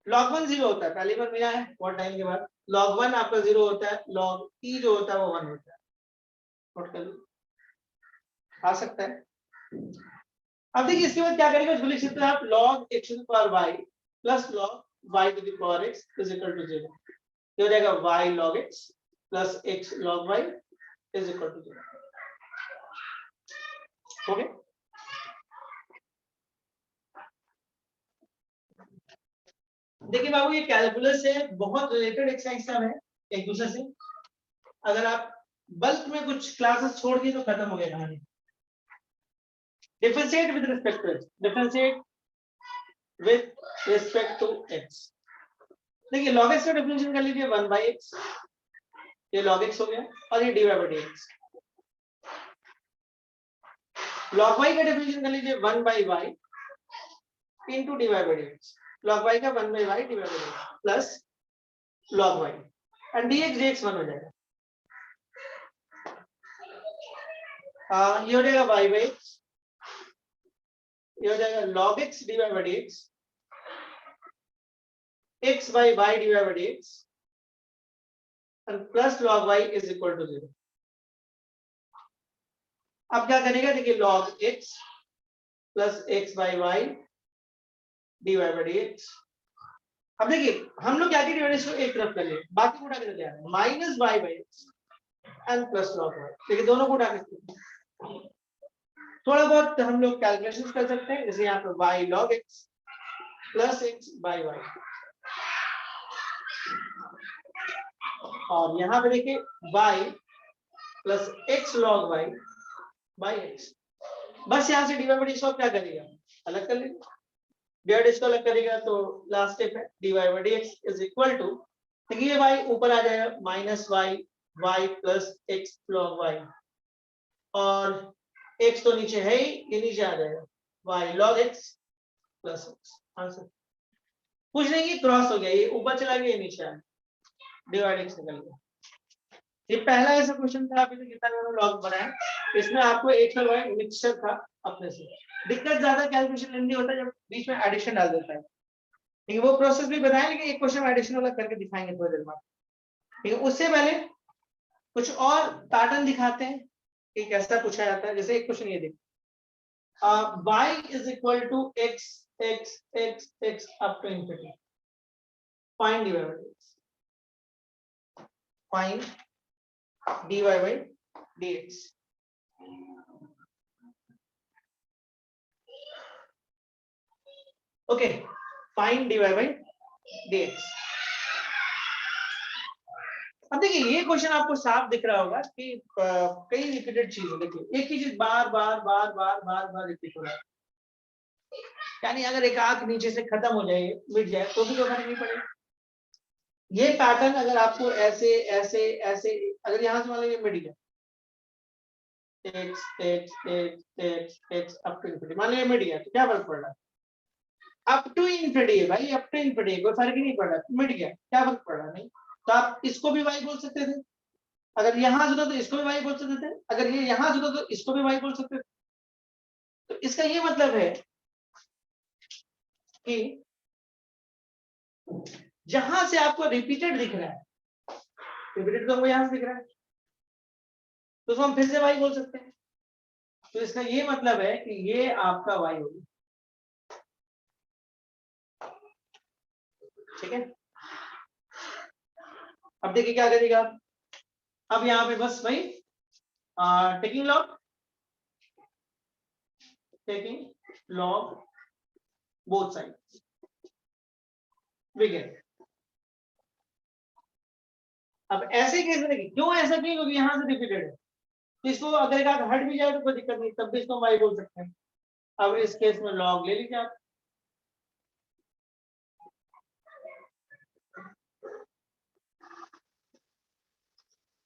log 1 0 होता है, पहली बार मिला है बहुत टाइम के बाद। log 1 आपका 0 होता है, log e जो होता है वो 1 होता है, नोट कर लो, आ सकता है। अब देखिए इसके बाद क्या करेंगे, उसको लिख सकते हैं आप log x to the power y plus log y to the power x is equal to 0। ये हो जाएगा y log x plus x log y is equal to 0। Okay, देखिए बाबू ये कैलकुलस से बहुत रिलेटेड एक्सरसाइज सब है एक दूसरे से। अगर आप बल्क में कुछ क्लासेस छोड़ दिए तो खत्म हो गया कहानी। Differentiate with respect to x, differentiate with respect to x। देखिए log x का डिफरेंशिएट कर लीजिए 1 by x, ये log x हो गया, और ये dy by dx। log y का डिफरेंशिएट कर लीजिए 1 by y into dy by dx। log y का 1 by y dy by dx plus log y and dx dx 1 हो जाएगा। ये हो जाएगा y by x, ये हो जाएगा log x dy by dx, x by y dy by dx and plus log y is equal to 0। अब क्या करेगा, देखिए log x plus x by y dy by dx। अब देखिए हम लोग क्या किया, इसको एक तरफ कर लिए, बाकी को उठा के रख दिया minus y by x and plus log y। देखिए दोनों को उठा के, थोड़ा बहुत हम लोग कैलकुलेशन कर सकते हैं, जैसे यहाँ पे y log x plus x by y, और यहाँ पे देखिए y plus x log y by x। बस यहाँ से dy by dx को क्या करेगा, अलग कर लेगा, dy by dx को अलग करेगा तो लास्ट स्टेप है dy by dx is equal to, देखिए y ऊपर आ जाएगा minus y plus x log y, और x तो नीचे है ही, ये नीचे आ जाएगा y log x plus x। Answer कुछ नहीं, ये क्रॉस हो गया, ये ऊपर चला गया, ये नीचे आ गया, डिवाइड एक्स निकल गया। ये पहला ऐसा क्वेश्चन था अभी तक जितना मैंने लॉग बनाया, इसमें आपको एक्स और वाई मिक्सचर था अपने से। दिक्कत ज्यादा कैलकुलेशन नहीं होता जब बीच में एडिशन डाल देता है, ठीक है, वो प्रोसेस भी बताया, लेकिन एक क्वेश्चन एडिशन वाला करके दिखाएंगे थोड़ी देर बाद, ठीक है। उससे पहले कुछ और पैटर्न दिखाते हैं कि कैसा पूछा जाता है। जैसे एक क्वेश्चन ये देखो, y is equal to x x x x up to infinity, find dy by dx, find dy by dx। Okay, find dy by dx। अब देखिए ये क्वेश्चन आपको साफ दिख रहा होगा कि कई रिपीटेड चीज है। देखिए एक ही चीज बार बार बार बार बार बार रिपीट हो रहा है, यानी अगर एक आंख नीचे से खत्म हो जाए, मिट जाए, तो भी तो फर्क नहीं पड़ेगा। ये पैटर्न अगर आपको ऐसे ऐसे ऐसे, अगर यहां से मान लीजिए मिट गया, x x x x x up to infinity, मान लीजिए मिट गया, तो क्या फर्क पड़ रहा है? अप टू इंफिनिटी है भाई, अप टू इंफिनिटी, कोई फर्क ही नहीं पड़ रहा, मिट गया, क्या फर्क पड़ रहा? नहीं। तो आप इसको भी y बोल सकते थे, अगर यहां जुड़ा तो इसको भी y बोल सकते थे, अगर ये यहां जुड़ा तो इसको भी y बोल सकते थे। तो इसका ये मतलब है कि जहां से आपको रिपीटेड दिख रहा है, रिपीटेड तो हमको यहां से दिख रहा है, तो उसको हम फिर से y बोल सकते हैं। तो इसका ये मतलब है कि ये आपका y होगी, ठीक है। अब देखिए क्या करेगा, अब यहाँ पे बस भाई टेकिंग लॉग बोथ साइड, अब ऐसे केस में देखिए क्यों ऐसा, क्यों, क्योंकि यहां से रिपीटेड है, तो इसको अगर एक आध हट भी जाए तो कोई दिक्कत नहीं, तब भी इसको हम y बोल सकते हैं। अब इस केस में लॉग ले लीजिए आप,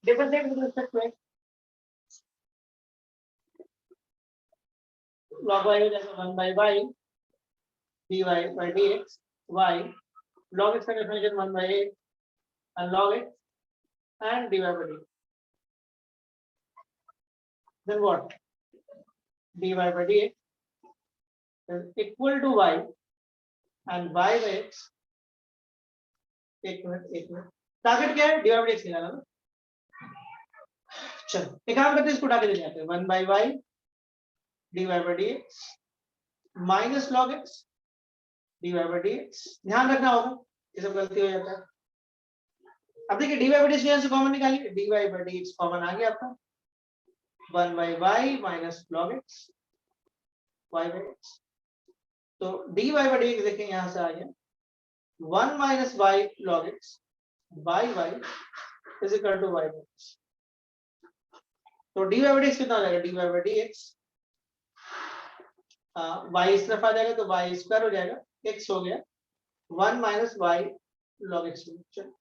differentiate with respect to x, log y हो जाएगा 1 by y dy by dx, y log x का definition 1 by a and log x and dy by dx, then what, dy by dx is equal to y and y by x, एक minute target क्या है, dy by dx निकालना ना। चलो एक काम करते हैं, इसको उठा के ले जाते हैं, 1 by y dy by dx minus log x dy by dx, ध्यान रखना होगा ये सब गलती हो जाता है। अब देखिए dy by dx यहां से कॉमन निकालिए, dy by dx कॉमन आ गया आपका, 1 by y minus log x y by x, तो dy by dx देखिए यहां से आ गया 1 minus y log x by y is equal to y by x, तो dy by dx कितना आ जाएगा, dy by dx y इस तरफ आ जाएगा तो y स्क्वायर हो जाएगा, x हो गया 1 माइनस y log x। चलो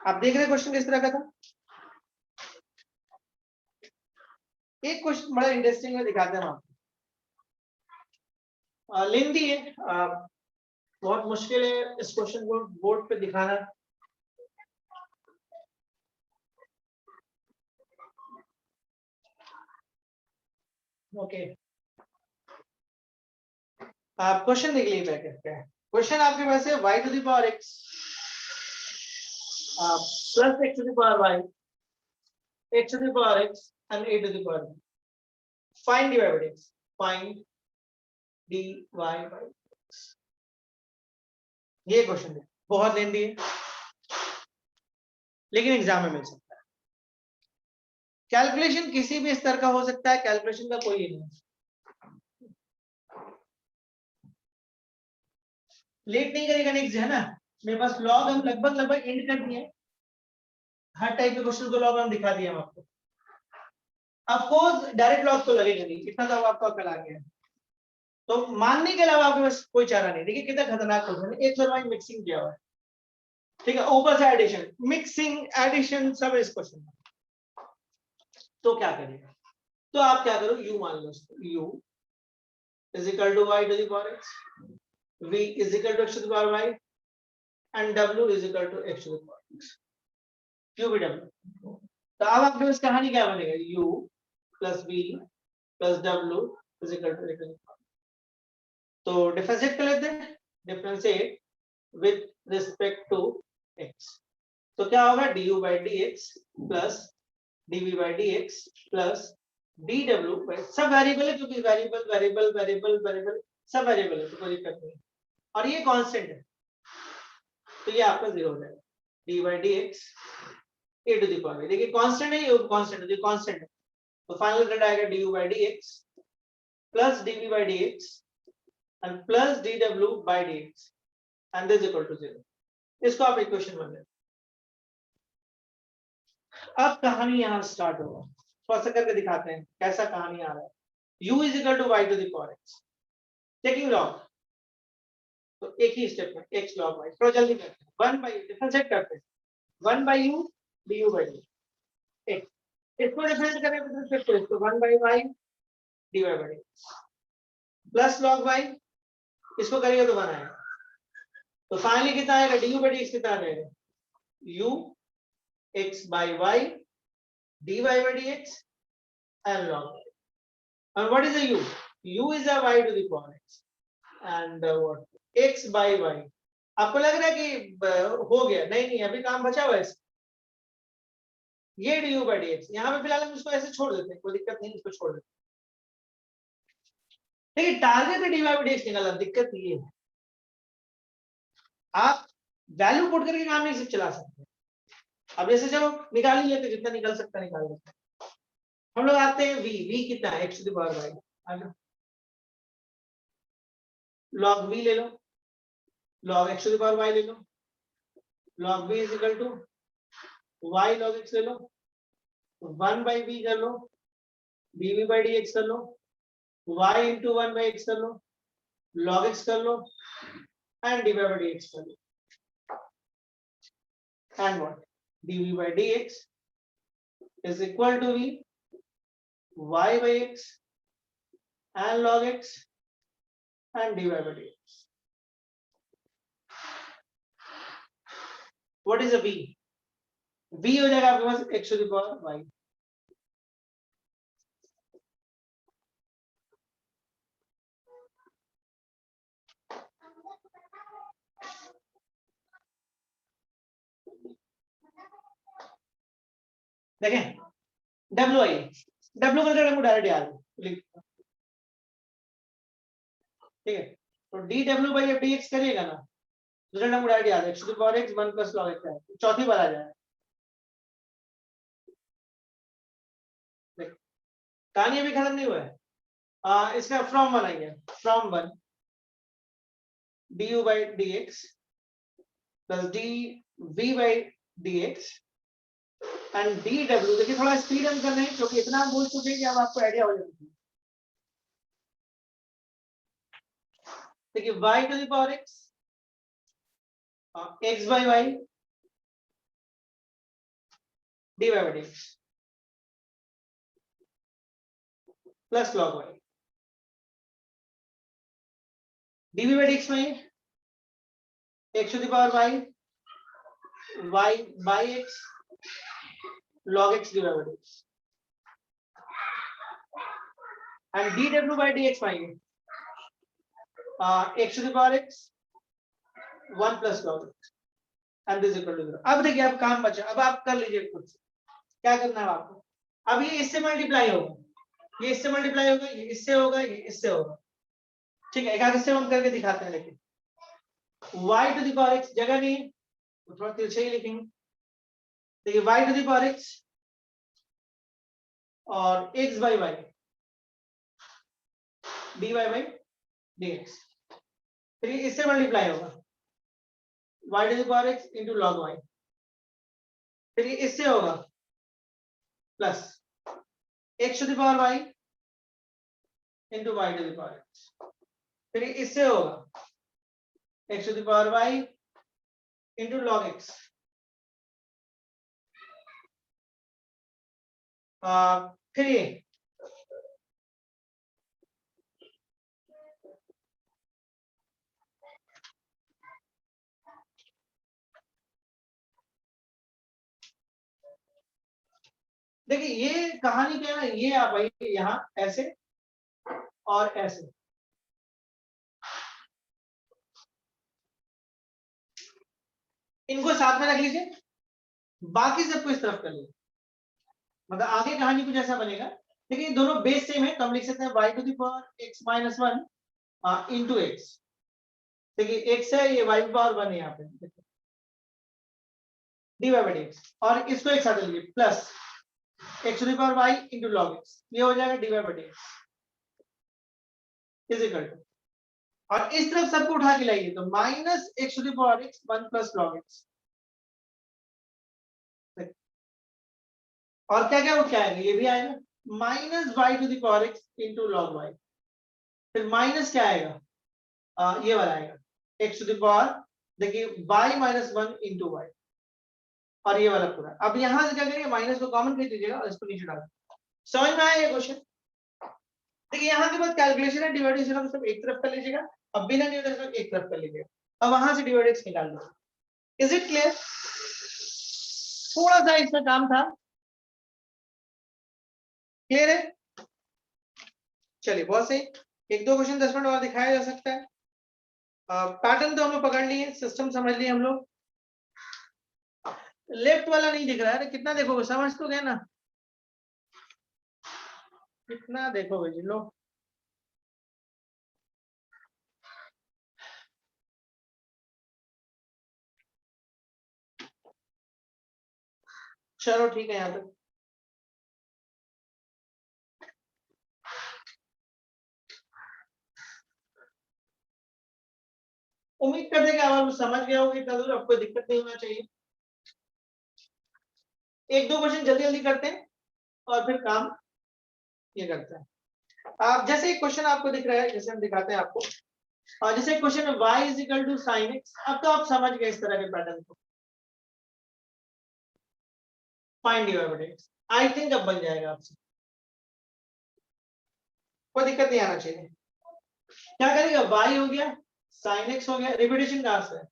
आप देख रहे क्वेश्चन किस तरह का था। एक क्वेश्चन बड़ा इंटरेस्टिंग है, दिखाते हैं आपको, लेंदी है, बहुत मुश्किल है इस क्वेश्चन को बोर्ड पे दिखाना। ओके आप क्वेश्चन देख लीजिए क्या कहते हैं। क्वेश्चन आपके पास है y to the power x plus x to the power y, x to the power x and a to the power b, find dy by dx, find dy by dx। ये question है, बहुत लेंदी है लेकिन exam में मिल सकता है। Calculation किसी भी स्तर का हो सकता है, कैलकुलेशन का कोई नहीं है। लेट नहीं करेगा नेक्स्ट है ना, मेरे पास लॉग हम लगभग एंड कर दिए, हर टाइप के क्वेश्चन को लॉग हम दिखा दिए हम आपको। ऑफ कोर्स डायरेक्ट लॉग तो लगेगा नहीं, इतना तो आपको अकल आ गया है, तो मानने के अलावा आपके पास कोई चारा नहीं। देखिए कितना खतरनाक क्वेश्चन है, एक और मिक्सिंग किया हुआ है, ठीक है, ऊपर से एडिशन, मिक्सिंग एडिशन सब इस क्वेश्चन में। तो क्या करेगा, तो आप क्या करो, यू मान लो, you is equal to y to the power x, v is equal to x to the power y, and w is equal to x to the power x. q b w. तो अब आपके पास कहानी क्या बनेगा, u plus v plus w is equal to x. तो differentiate कर लेते हैं, differentiate with respect to x. तो क्या होगा, du by dx plus dv by dx plus dw by, सब वेरिएबल है क्योंकि वेरिएबल वेरिएबल वेरिएबल वेरिएबल सब वेरिएबल है, तो कोई दिक्कत नहीं, और ये कांस्टेंट है तो ये आपका 0 हो जाएगा, d by dx a to the power, देखिए कांस्टेंट है, ये कांस्टेंट है, ये कांस्टेंट है, तो फाइनल रिजल्ट आएगा du by dx plus dv by dx and plus dw by dx and this is equal to 0. इसको आप इक्वेशन मान लें। अब कहानी यहां स्टार्ट होगा, थोड़ा सा करके दिखाते हैं कैसा कहानी आ रहा है। u is equal to y to the power x, taking log, तो एक ही स्टेप में x log y, थोड़ा जल्दी करते हैं, 1 by डिफरेंशिएट करते हैं, 1 by u du by d x, इसको डिफरेंशिएट करें विद रिस्पेक्ट टू इसको 1 by y dy by dx plus log y, इसको करिए तो 1 आएगा, तो फाइनली कितना आएगा, du by dx कितना आ जाएगा, u x by y dy by dx and log y. And what is the u? U is a y to the power x and what x by y. आपको लग रहा है कि हो गया, नहीं नहीं अभी काम बचा हुआ है, ये du by dx, यहाँ पे फिलहाल हम इसको ऐसे छोड़ देते हैं, कोई दिक्कत नहीं, इसको छोड़ देते हैं। देखिए टारगेट पे dy by dx निकालना, दिक्कत ये है आप वैल्यू पुट करके काम नहीं चला सकते। अब जैसे चलो निकाल ही लेते, जितना निकल सकता निकाल लेते, हम लोग आते हैं v कितना है, x to the power y, आगे log v ले लो, log x to the power y ले लो, log v is equal to y log x ले लो, 1 by v कर लो, dv by dx कर लो, y into 1 by x कर लो, log x कर लो and dy by dx कर लो, and what dv by dx is equal to v y by x and log x and dy by dx. What is a v? v हो जाएगा आपके पास x to the power y, देखें w आई, w का result हमको direct याद है, ठीक है, तो dw by dx करिएगा ना, रिजल्ट हमको डायरेक्ट याद है, x to the power x 1 plus log x है, चौथी बार आ जाएगा, कहानी अभी खत्म नहीं हुआ है, इसका फ्रॉम 1 आएगा, from 1 du by dx plus dv by dx and dw, देखिए थोड़ा स्पीड हम कर रहे हैं क्योंकि इतना हम बोल चुके हैं कि अब आपको आइडिया हो जाएगा। देखिए y to the power x, x by y dy by dx plus log y, dv by dx में x to the power y by x log x dy by dx and dw by dx में x to the power x 1 plus log x and this is equal to 0. अब देखिए अब काम बचा, अब आप कर लीजिए खुद से, क्या करना है आपको, अब ये इससे मल्टीप्लाई होगा, ये इससे मल्टीप्लाई होगा, ये इससे होगा, ये इससे होगा, ठीक है, एक आगे से हम करके दिखाते हैं, लेकिन y to the power x जगह नहीं है तो थोड़ा तिरछे ही लिखेंगे, देखिए y to the power x और x by y dy by dx, फिर इससे मल्टीप्लाई होगा y to the power x into log y, फिर इससे होगा plus x to the power y into y to the power x, फिर इससे होगा x to the power y into log x, फिर ये देखिए ये कहानी क्या है, ये आप भाई यहाँ ऐसे और ऐसे, इनको साथ में रख लीजिए, बाकी सबको इस तरफ कर लीजिए, मतलब आगे कहानी कुछ ऐसा बनेगा। देखिए दोनों बेस सेम है तो हम लिख सकते हैं y to the power x minus 1 into x. देखिए x है, ये y की पावर 1 है यहाँ पे, dy बाई dx, और इसको एक साथ लीजिए plus x to the power y into log x, ये हो जाएगा dy by dx is equal to, और इस तरफ सबको उठा के लाइए तो minus x to the power x 1 plus log x, और क्या क्या उठ के आएगा, ये भी आएगा minus y to the power x into log y, फिर माइनस क्या आएगा, ये वाला आएगा x टू द पावर, देखिए y माइनस 1 इंटू वाई, और ये वाला पूरा। अब यहां से क्या करेंगे, माइनस को कॉमन कर दीजिएगा और इसको नीचे डाल, समझ में आया ये क्वेश्चन। देखिए यहाँ के बाद कैलकुलेशन है, डिवाइडेशन हम सब एक तरफ कर लीजिएगा, अब बिना डिवाइडेशन एक तरफ कर लीजिएगा, अब वहां से डिवाइडेड निकाल लीजिए। Is it clear? थोड़ा सा इसमें काम था, क्लियर है? चलिए बहुत सही, एक दो क्वेश्चन 10 मिनट और दिखाया जा सकता है। पैटर्न तो हम लोग पकड़ लिए, सिस्टम समझ लिए हम लोग। लेफ्ट वाला नहीं दिख रहा है, कितना देखोगे, समझ तो गए ना, कितना देखोगे जी लोग। चलो ठीक है यहाँ तक। उम्मीद करते हैं कि आप समझ गए होंगे, इतना दूर आपको दिक्कत नहीं होना चाहिए। एक दो क्वेश्चन जल्दी जल्दी करते हैं और फिर काम ये करते हैं। आप जैसे एक क्वेश्चन आपको दिख रहा है, जैसे हम दिखाते हैं आपको, और जैसे question y is equal to sine x, अब तो आप समझ गए इस तरह के पैटर्न को, find dy by dx, I think अब बन जाएगा आपसे, कोई दिक्कत नहीं आना चाहिए। क्या करेगा, y हो गया, साइन एक्स हो गया, रिपीटेशन कहां से है,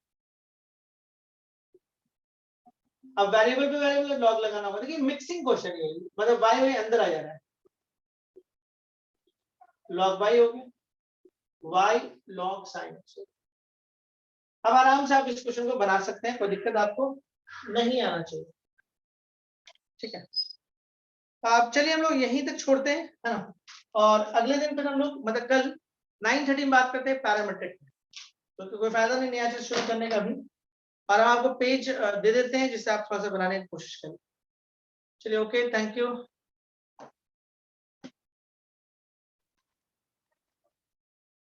अब वेरिएबल पे वेरिएबल लॉग लगाना होगा। देखिए मिक्सिंग क्वेश्चन है, मतलब y में अंदर आ जा रहा है, लॉग y हो गया, y log sin x। अब आराम से आप इस क्वेश्चन को बना सकते हैं, कोई दिक्कत आपको नहीं आना चाहिए, ठीक है। आप चलिए हम लोग यहीं तक छोड़ते हैं, है ना, और अगले दिन फिर हम लोग मतलब कल 9:30 बात करते हैं पैरामीट्रिक, तो कोई फायदा नहीं नया चीज शुरू करने का भी, और हम आपको पेज दे देते हैं जिससे आप थोड़ा सा बनाने की कोशिश करें। चलिए ओके, थैंक यू।